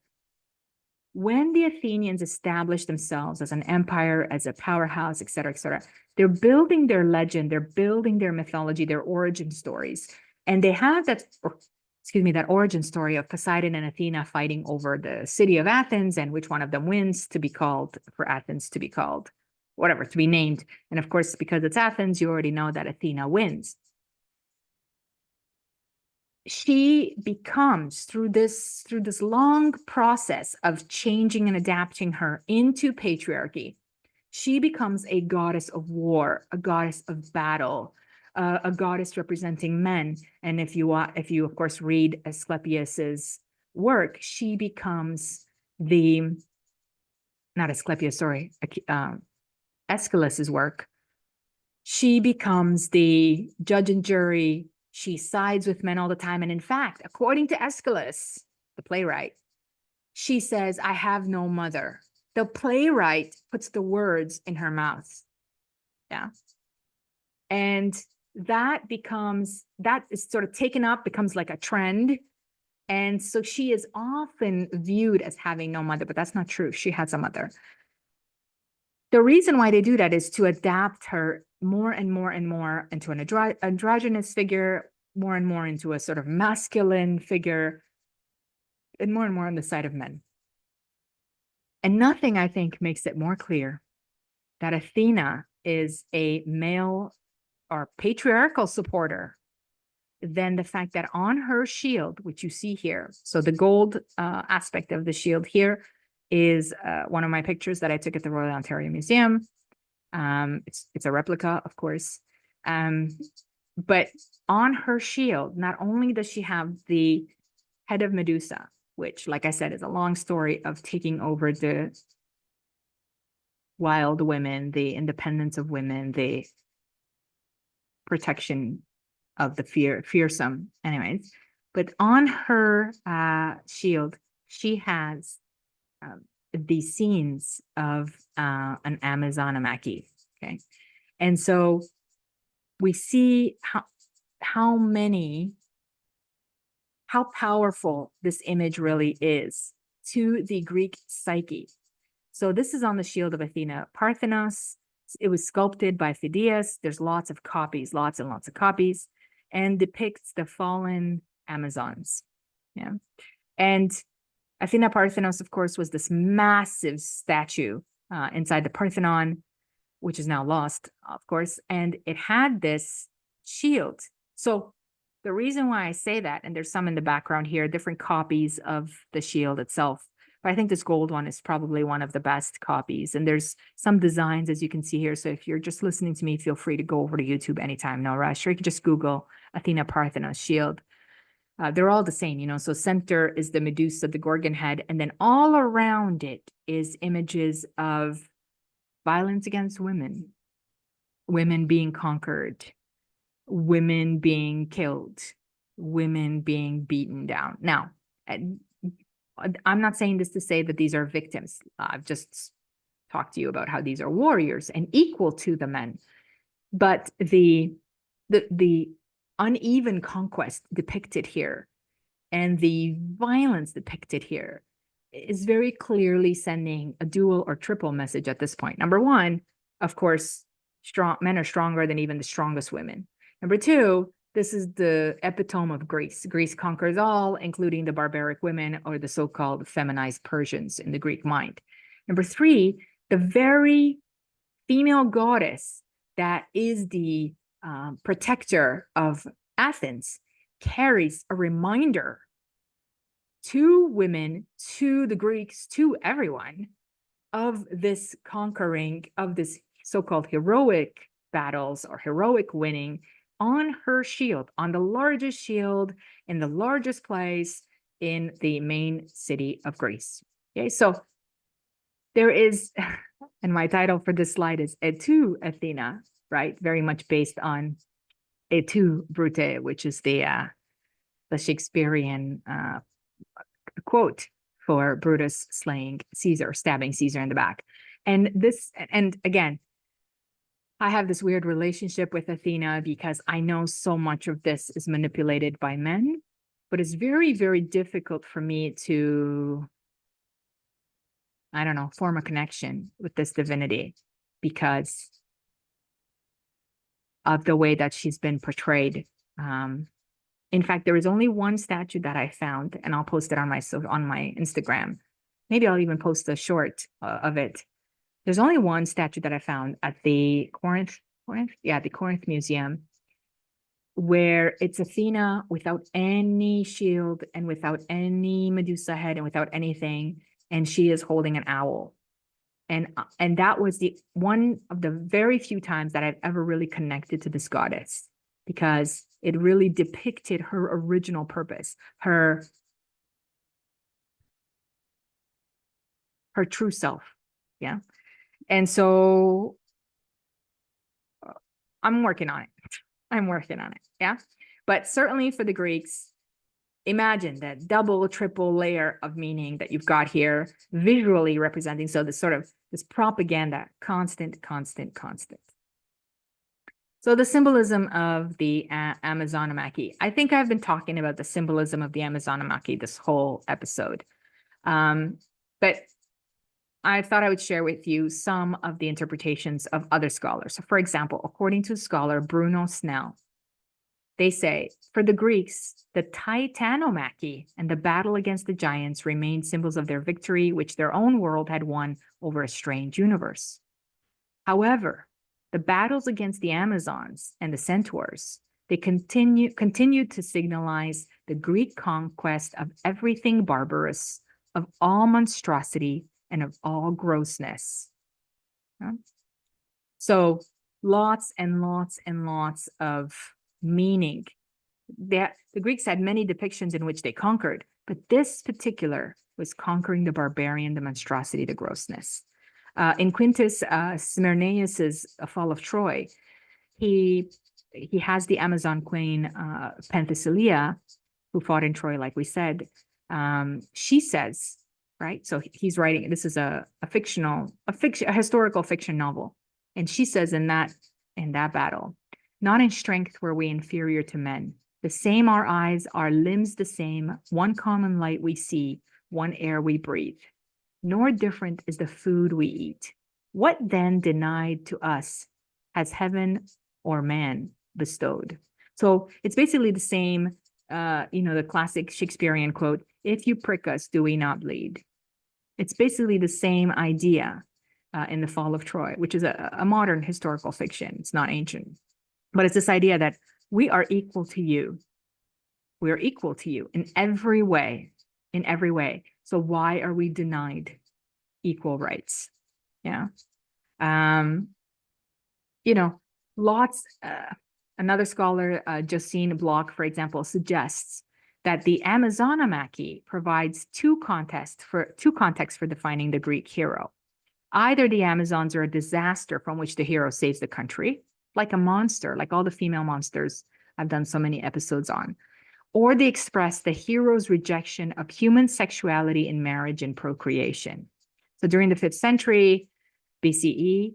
When the Athenians established themselves as an empire, as a powerhouse, et cetera, they're building their legend, they're building their mythology, their origin stories. And they have that origin story of Poseidon and Athena fighting over the city of Athens and which one of them wins to be called, for Athens to be called, whatever, to be named. And of course, because it's Athens, you already know that Athena wins. She becomes, through this long process of changing and adapting her into patriarchy, she becomes a goddess of war, a goddess of battle, a goddess representing men. And if you of course read Asclepius's work, she becomes Aeschylus's work. She becomes the judge and jury. She sides with men all the time. And in fact, according to Aeschylus, the playwright, she says, I have no mother. The playwright puts the words in her mouth. Yeah. And that is sort of taken up, becomes like a trend. And so she is often viewed as having no mother, but that's not true. She has a mother. The reason why they do that is to adapt her more and more and more into an androgynous figure, more and more into a sort of masculine figure, and more on the side of men. And nothing, I think, makes it more clear that Athena is a male or patriarchal supporter than the fact that on her shield, which you see here, so the gold aspect of the shield here is one of my pictures that I took at the Royal Ontario Museum. It's a replica, of course. But on her shield, not only does she have the head of Medusa, which, like I said, is a long story of taking over the wild women, the independence of women, the protection of the fearsome. Anyways, but on her shield, she has the scenes of an Amazonomachy. Okay, and so we see how powerful this image really is to the Greek psyche. So this is on the shield of Athena Parthenos. It was sculpted by Phidias. There's lots of copies, lots and lots of copies, and depicts the fallen Amazons. Yeah. And Athena Parthenos, of course, was this massive statue inside the Parthenon, which is now lost, of course, and it had this shield. So the reason why I say that, and there's some in the background here, different copies of the shield itself, but I think this gold one is probably one of the best copies. And there's some designs, as you can see here. So if you're just listening to me, feel free to go over to YouTube anytime, no rush, or you can just Google Athena Parthenos shield. They're all the same, you know, so center is the Medusa, the Gorgon head, and then all around it is images of violence against women, women being conquered, women being killed, women being beaten down. Now, I'm not saying this to say that these are victims. I've just talked to you about how these are warriors and equal to the men. But the uneven conquest depicted here and the violence depicted here is very clearly sending a dual or triple message at this point. Number one, of course, men are stronger than even the strongest women. Number two, this is the epitome of Greece. Greece conquers all, including the barbaric women or the so-called feminized Persians in the Greek mind. Number three, the very female goddess that is the protector of Athens carries a reminder to women, to the Greeks, to everyone of this conquering, of this so-called heroic battles or heroic winning on her shield, on the largest shield in the largest place in the main city of Greece. Okay, so there is, and my title for this slide is S.2 Athena, right? Very much based on S.2 Brute, which is the Shakespearean quote for Brutus slaying Caesar, stabbing Caesar in the back. And again, I have this weird relationship with Athena because I know so much of this is manipulated by men, but it's very, very difficult for me to, I don't know, form a connection with this divinity because of the way that she's been portrayed. In fact, there is only one statue that I found, and I'll post it on my Instagram. Maybe I'll even post a short of it. There's only one statue that I found at the Corinth Museum, where it's Athena without any shield and without any Medusa head and without anything, and she is holding an owl. And that was the one of the very few times that I've ever really connected to this goddess, because it really depicted her original purpose, her true self. Yeah. And so I'm working on it. Yeah. But certainly for the Greeks, imagine that double, triple layer of meaning that you've got here, visually representing. So this propaganda, constant. So the symbolism of the Amazonomachy. I think I've been talking about the symbolism of the Amazonomachy this whole episode. But I thought I would share with you some of the interpretations of other scholars. So for example, according to scholar Bruno Snell, they say, for the Greeks, the Titanomachy and the battle against the giants remained symbols of their victory, which their own world had won over a strange universe. However, the battles against the Amazons and the centaurs, they continued to signalize the Greek conquest of everything barbarous, of all monstrosity, and of all grossness. Yeah? So lots and lots and lots of meaning. The Greeks had many depictions in which they conquered, but this particular was conquering the barbarian, the monstrosity, the grossness. In Quintus Smyrnaeus's Fall of Troy, he has the Amazon queen Penthesilea, who fought in Troy, like we said. She says, right? So he's writing. This is a historical fiction novel, and she says in that battle, not in strength were we inferior to men. The same our eyes, our limbs the same. One common light we see, one air we breathe. Nor different is the food we eat. What then denied to us has heaven or man bestowed? So it's basically the same, the classic Shakespearean quote, if you prick us, do we not bleed? It's basically the same idea in the Fall of Troy, which is a modern historical fiction. It's not ancient. But it's this idea that we are equal to you. We are equal to you in every way, in every way. So why are we denied equal rights? Yeah. Lots, another scholar, Josine Bloch, for example, suggests that the Amazonomachy provides two contexts for defining the Greek hero. Either the Amazons are a disaster from which the hero saves the country, like a monster, like all the female monsters I've done so many episodes on, or they express the hero's rejection of human sexuality in marriage and procreation. So during the 5th century BCE,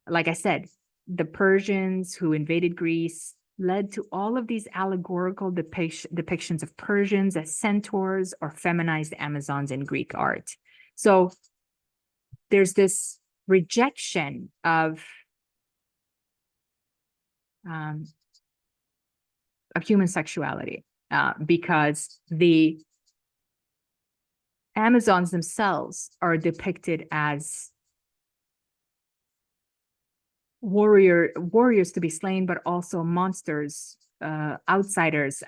like I said, the Persians who invaded Greece led to all of these allegorical depictions of Persians as centaurs or feminized Amazons in Greek art. So there's this rejection of human sexuality because the Amazons themselves are depicted as warriors to be slain, but also monsters, outsiders.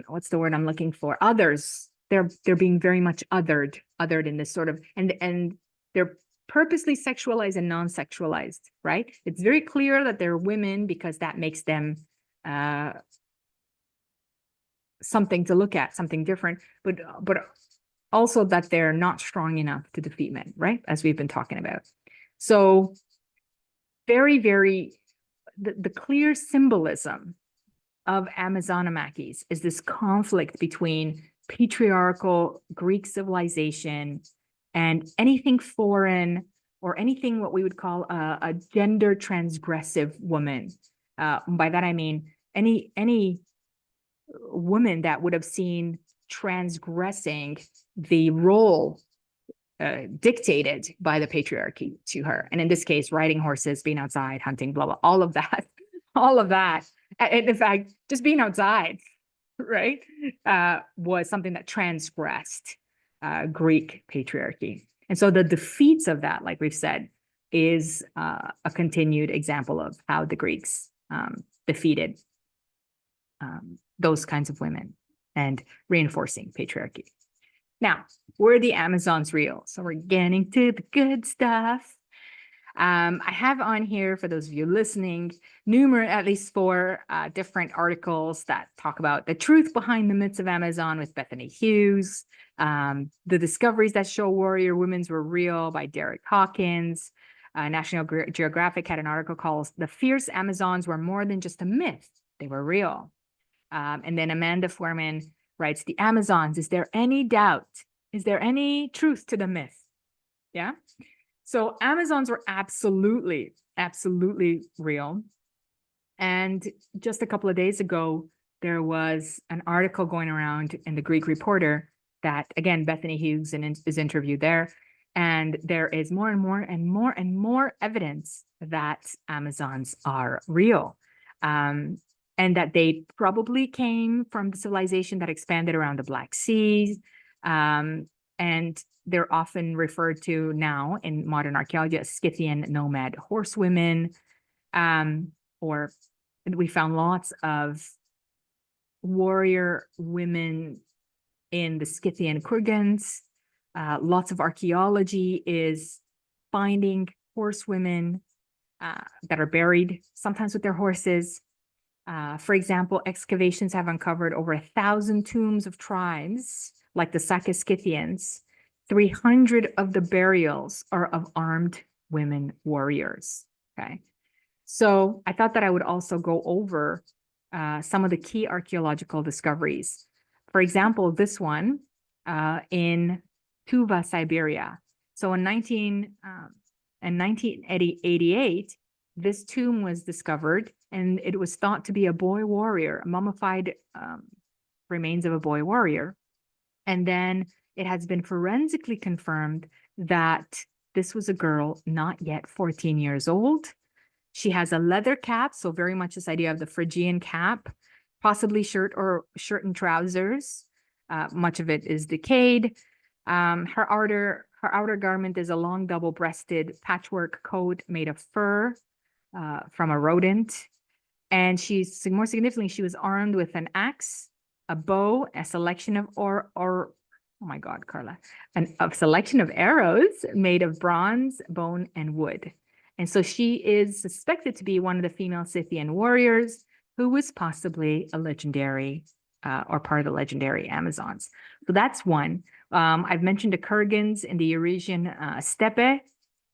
What's the word I'm looking for? Others. They're being very much othered in this sort of, and they're purposely sexualized and non-sexualized, right? It's very clear that they're women because that makes them something to look at, something different, but also that they're not strong enough to defeat men, right? As we've been talking about. So very, very, the clear symbolism of Amazonomachy's is this conflict between patriarchal Greek civilization and anything foreign or anything what we would call a gender transgressive woman. By that I mean any woman that would have seen transgressing the role dictated by the patriarchy to her. And in this case, riding horses, being outside, hunting, blah, blah, all of that. And in fact, just being outside, right, was something that transgressed Greek patriarchy. And so the defeats of that, like we've said, is a continued example of how the Greeks defeated those kinds of women and reinforcing patriarchy. Now, were the Amazons real? So we're getting to the good stuff. I have on here, for those of you listening, at least 4 different articles that talk about the truth behind the myths of Amazon with Bethany Hughes, the discoveries that show warrior women were real by Derek Hawkins. National Geographic had an article called "The Fierce Amazons Were More Than Just a Myth, They Were Real." And then Amanda Foreman writes, "The Amazons, is there any doubt? Is there any truth to the myth?" Yeah. So Amazons were absolutely, absolutely real. And just a couple of days ago, there was an article going around in the Greek Reporter that, again, Bethany Hughes is interviewed there, And there is more and more and more and more evidence that Amazons are real. And that they probably came from the civilization that expanded around the Black Sea. And they're often referred to now in modern archaeology as Scythian nomad horsewomen. Or we found lots of warrior women in the Scythian kurgans. Lots of archaeology is finding horsewomen that are buried, sometimes with their horses. For example, excavations have uncovered over 1,000 tombs of tribes, like the Scythians. 300 of the burials are of armed women warriors. Okay. So I thought that I would also go over some of the key archaeological discoveries. For example, this one in Tuva, Siberia. So in 1988, this tomb was discovered, and it was thought to be a boy warrior, mummified remains of a boy warrior. And then it has been forensically confirmed that this was a girl not yet 14 years old. She has a leather cap, so very much this idea of the Phrygian cap, possibly shirt and trousers. Much of it is decayed. Her outer garment is a long double-breasted patchwork coat made of fur from a rodent. And she's, more significantly, she was armed with an axe, a bow, a selection of oh my God, Carla, a selection of arrows made of bronze, bone, and wood. And so she is suspected to be one of the female Scythian warriors who was possibly a legendary or part of the legendary Amazons. So that's one. I've mentioned the kurgans in the Eurasian steppe.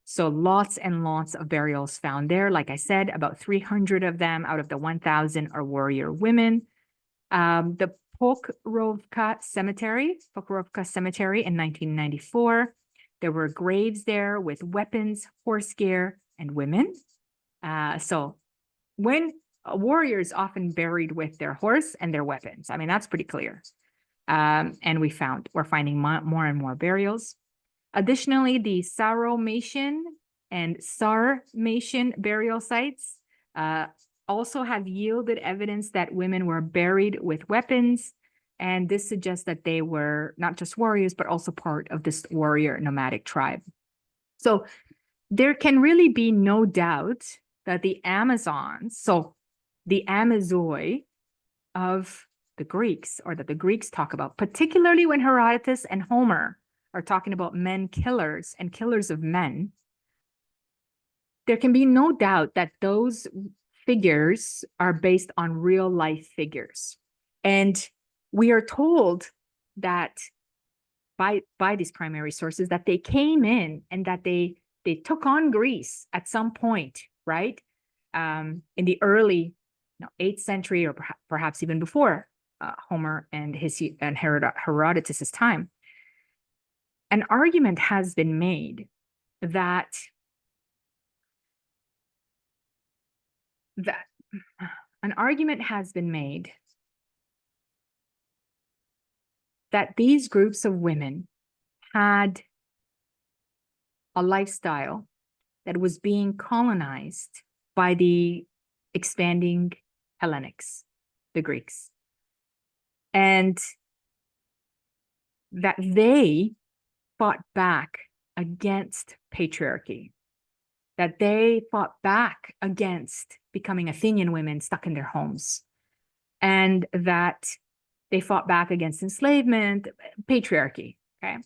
So lots and lots of burials found there. Like I said, about 300 of them out of the 1,000 are warrior women. The Pokrovka Cemetery in 1994. There were graves there with weapons, horse gear, and women. So when warriors often buried with their horse and their weapons. I mean, that's pretty clear. And we're finding more and more burials. Additionally, the Saromatian and Sarmatian burial sites also have yielded evidence that women were buried with weapons. And this suggests that they were not just warriors, but also part of this warrior nomadic tribe. So there can really be no doubt that the Amazons, so the Amazoi of the Greeks, or that the Greeks talk about, particularly when Herodotus and Homer are talking about men killers and killers of men, there can be no doubt that those figures are based on real life figures. And we are told that by these primary sources that they came in and that they took on Greece at some point, right? In the early 8th century, or perhaps even before Homer and Herodotus's time. An argument has been made that these groups of women had a lifestyle that was being colonized by the expanding Hellenics, the Greeks, and that they fought back against patriarchy, that they fought back against becoming Athenian women stuck in their homes, and that they fought back against enslavement, patriarchy, okay?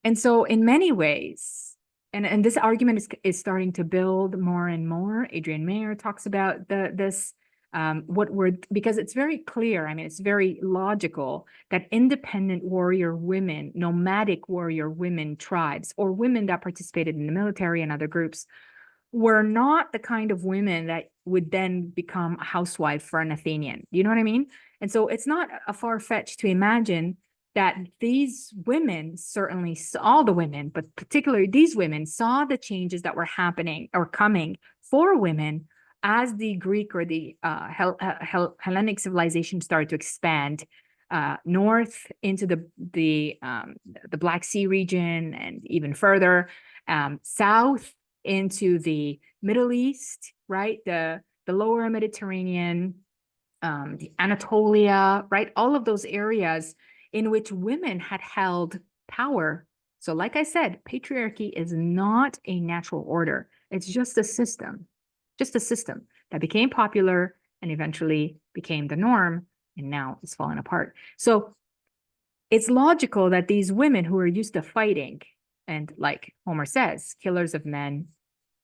And so in many ways, and this argument is starting to build more and more. Adrian Mayer talks about this, because it's very clear, I mean, it's very logical that independent warrior women, nomadic warrior women tribes, or women that participated in the military and other groups, were not the kind of women that would then become a housewife for an Athenian. You know what I mean? And so it's not a far-fetched to imagine that these women, certainly all the women, but particularly these women, saw the changes that were happening or coming for women as the Greek or the Hellenic civilization started to expand north into the Black Sea region and even further, south into the Middle East, right? The lower Mediterranean, the Anatolia, right? All of those areas in which women had held power. So like I said, patriarchy is not a natural order. It's just a system that became popular and eventually became the norm, and now it's fallen apart. So it's logical that these women who are used to fighting, and like Homer says, killers of men,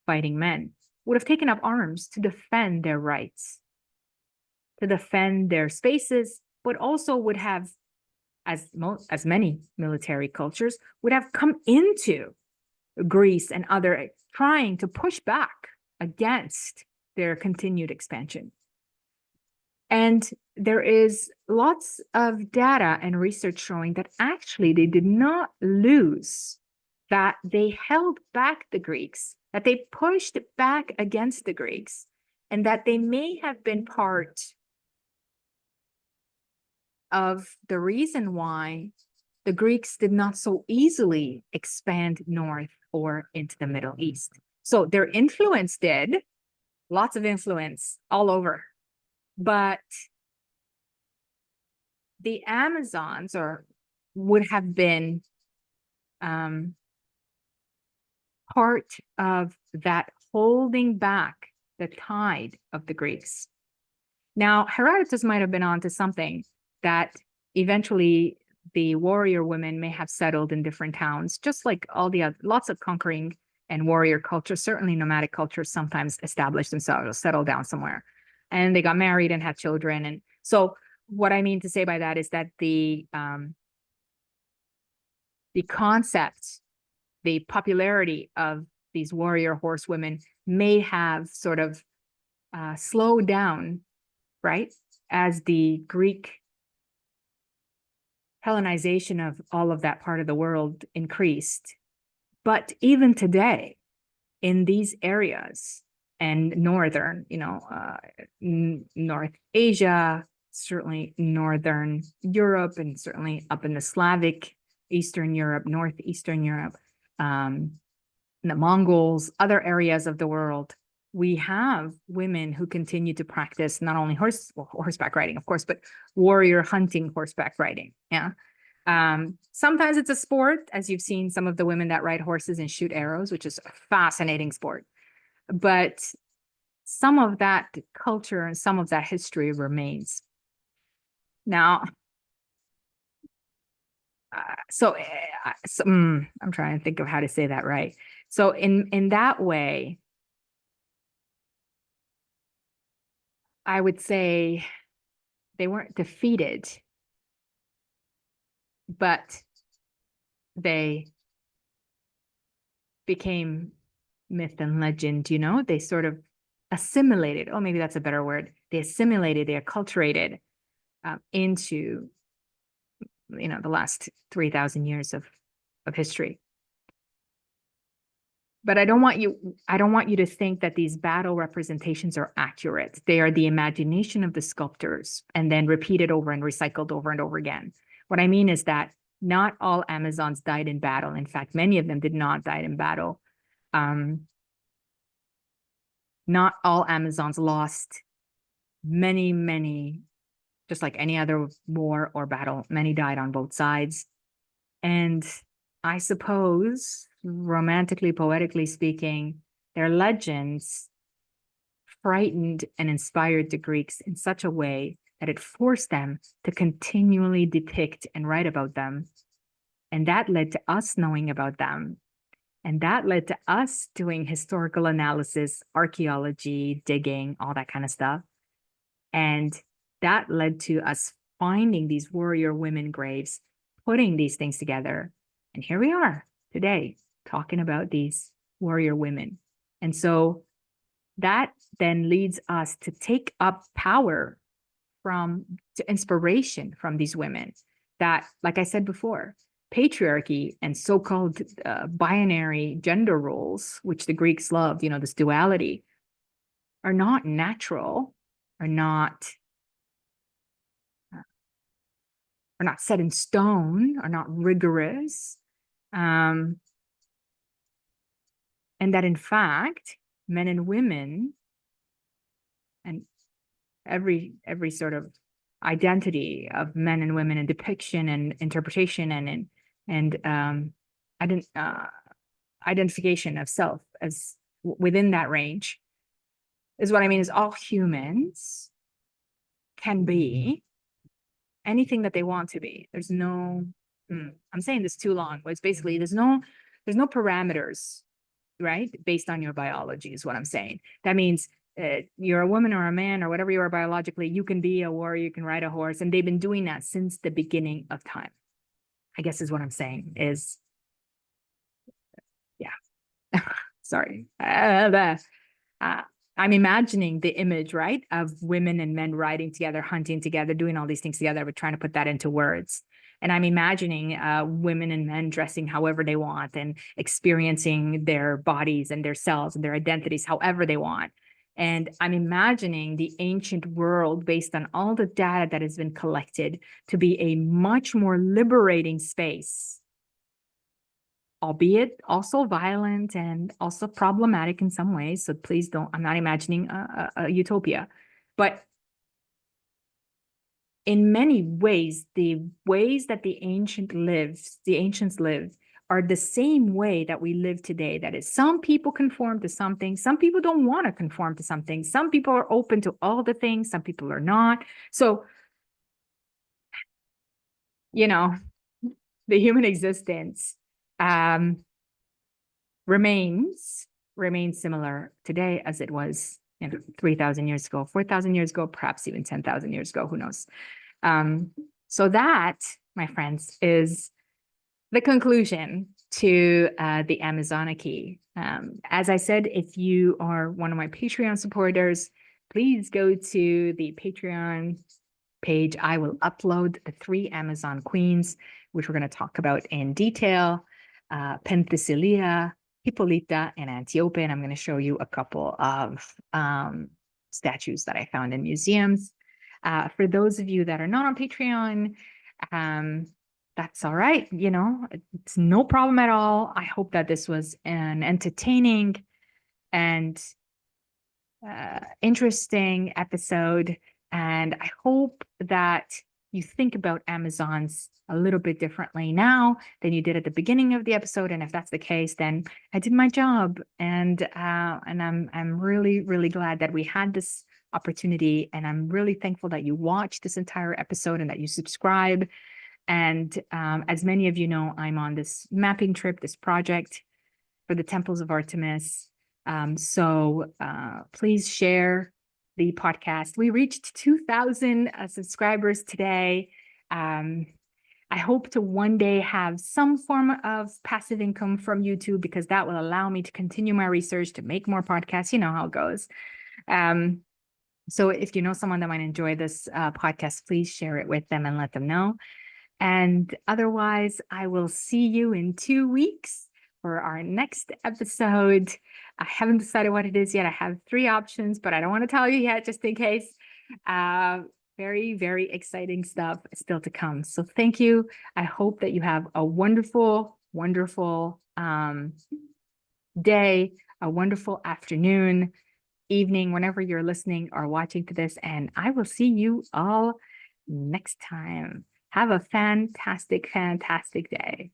fighting men, would have taken up arms to defend their rights, to defend their spaces, but also would have, as many military cultures, would have come into Greece and other, trying to push back against their continued expansion. And there is lots of data and research showing that actually they did not lose, that they held back the Greeks, that they pushed back against the Greeks, and that they may have been part of the reason why the Greeks did not so easily expand north or into the Middle East. So their influence did, lots of influence all over. But the Amazons would have been part of that holding back the tide of the Greeks. Now, Herodotus might have been onto something, that eventually the warrior women may have settled in different towns, just like all the other, lots of conquering and warrior cultures, certainly nomadic cultures sometimes establish themselves or settle down somewhere. And they got married and had children. And so what I mean to say by that is that the concept, the popularity of these warrior horsewomen may have sort of slowed down, right? As the Greek Hellenization of all of that part of the world increased. But even today, in these areas and northern, North Asia, certainly Northern Europe, and certainly up in the Slavic, Eastern Europe, Northeastern Europe, the Mongols, other areas of the world, we have women who continue to practice not only horseback riding, of course, but warrior hunting, horseback riding. Yeah. Sometimes it's a sport, as you've seen some of the women that ride horses and shoot arrows, which is a fascinating sport. But some of that culture and some of that history remains. Now, I'm trying to think of how to say that right. So in that way, I would say they weren't defeated, but they became myth and legend, they sort of assimilated. Oh, maybe that's a better word. They assimilated, they acculturated into, the last 3,000 years of history. But I don't want you to think that these battle representations are accurate. They are the imagination of the sculptors and then repeated over and recycled over and over again. What I mean is that not all Amazons died in battle. In fact, many of them did not die in battle. Not all Amazons lost. Many, just like any other war or battle, many died on both sides. And I suppose, romantically, poetically speaking, their legends frightened and inspired the Greeks in such a way that it forced them to continually depict and write about them. And that led to us knowing about them. And that led to us doing historical analysis, archaeology, digging, all that kind of stuff. And that led to us finding these warrior women graves, putting these things together. And here we are today talking about these warrior women. And so that then leads us to take up power to inspiration from these women that, like I said before, patriarchy and so-called binary gender roles, which the Greeks loved, this duality, are not natural, are not are not set in stone, are not rigorous. And that in fact, men and women and every sort of identity of men and women and depiction and interpretation and identification of self as within that range is what I mean is all humans can be anything that they want to be. There's no, I'm saying this too long, but it's basically there's no parameters, right? Based on your biology is what I'm saying. That means you're a woman or a man or whatever you are biologically, you can be a warrior, you can ride a horse. And they've been doing that since the beginning of time, I guess is what I'm saying is, yeah, sorry. I'm imagining the image, right, of women and men riding together, hunting together, doing all these things together. We're trying to put that into words. And I'm imagining women and men dressing however they want and experiencing their bodies and their selves and their identities however they want. And I'm imagining the ancient world based on all the data that has been collected to be a much more liberating space, albeit also violent and also problematic in some ways. So please don't, I'm not imagining a utopia, but in many ways, the ways that the ancients lived are the same way that we live today. That is, some people conform to something, some people don't want to conform to something, some people are open to all the things, some people are not. So, you know, the human existence remains similar today as it was 3,000 years ago, 4,000 years ago, perhaps even 10,000 years ago, who knows? So that, my friends, is the conclusion to the Amazonarchy. As I said, if you are one of my Patreon supporters, please go to the Patreon page. I will upload the 3 Amazon queens, which we're going to talk about in detail. Penthesilea, Hippolyta, and Antiope. And I'm going to show you a couple of statues that I found in museums. For those of you that are not on Patreon, that's all right. You know, it's no problem at all. I hope that this was an entertaining and interesting episode. And I hope that you think about Amazons a little bit differently now than you did at the beginning of the episode. And if that's the case, then I did my job. And I'm really, really glad that we had this opportunity. And I'm really thankful that you watched this entire episode and that you subscribe. And as many of you know, I'm on this mapping trip, this project for the temples of Artemis. So please share the podcast. We reached 2,000 subscribers today. I hope to one day have some form of passive income from YouTube because that will allow me to continue my research, to make more podcasts. You know how it goes. So if you know someone that might enjoy this podcast, please share it with them and let them know. And otherwise, I will see you in 2 weeks for our next episode. I haven't decided what it is yet. I have 3 options, but I don't want to tell you yet, just in case. Very, very exciting stuff still to come. So thank you. I hope that you have a wonderful, wonderful day, a wonderful afternoon, evening, whenever you're listening or watching to this. And I will see you all next time. Have a fantastic, fantastic day.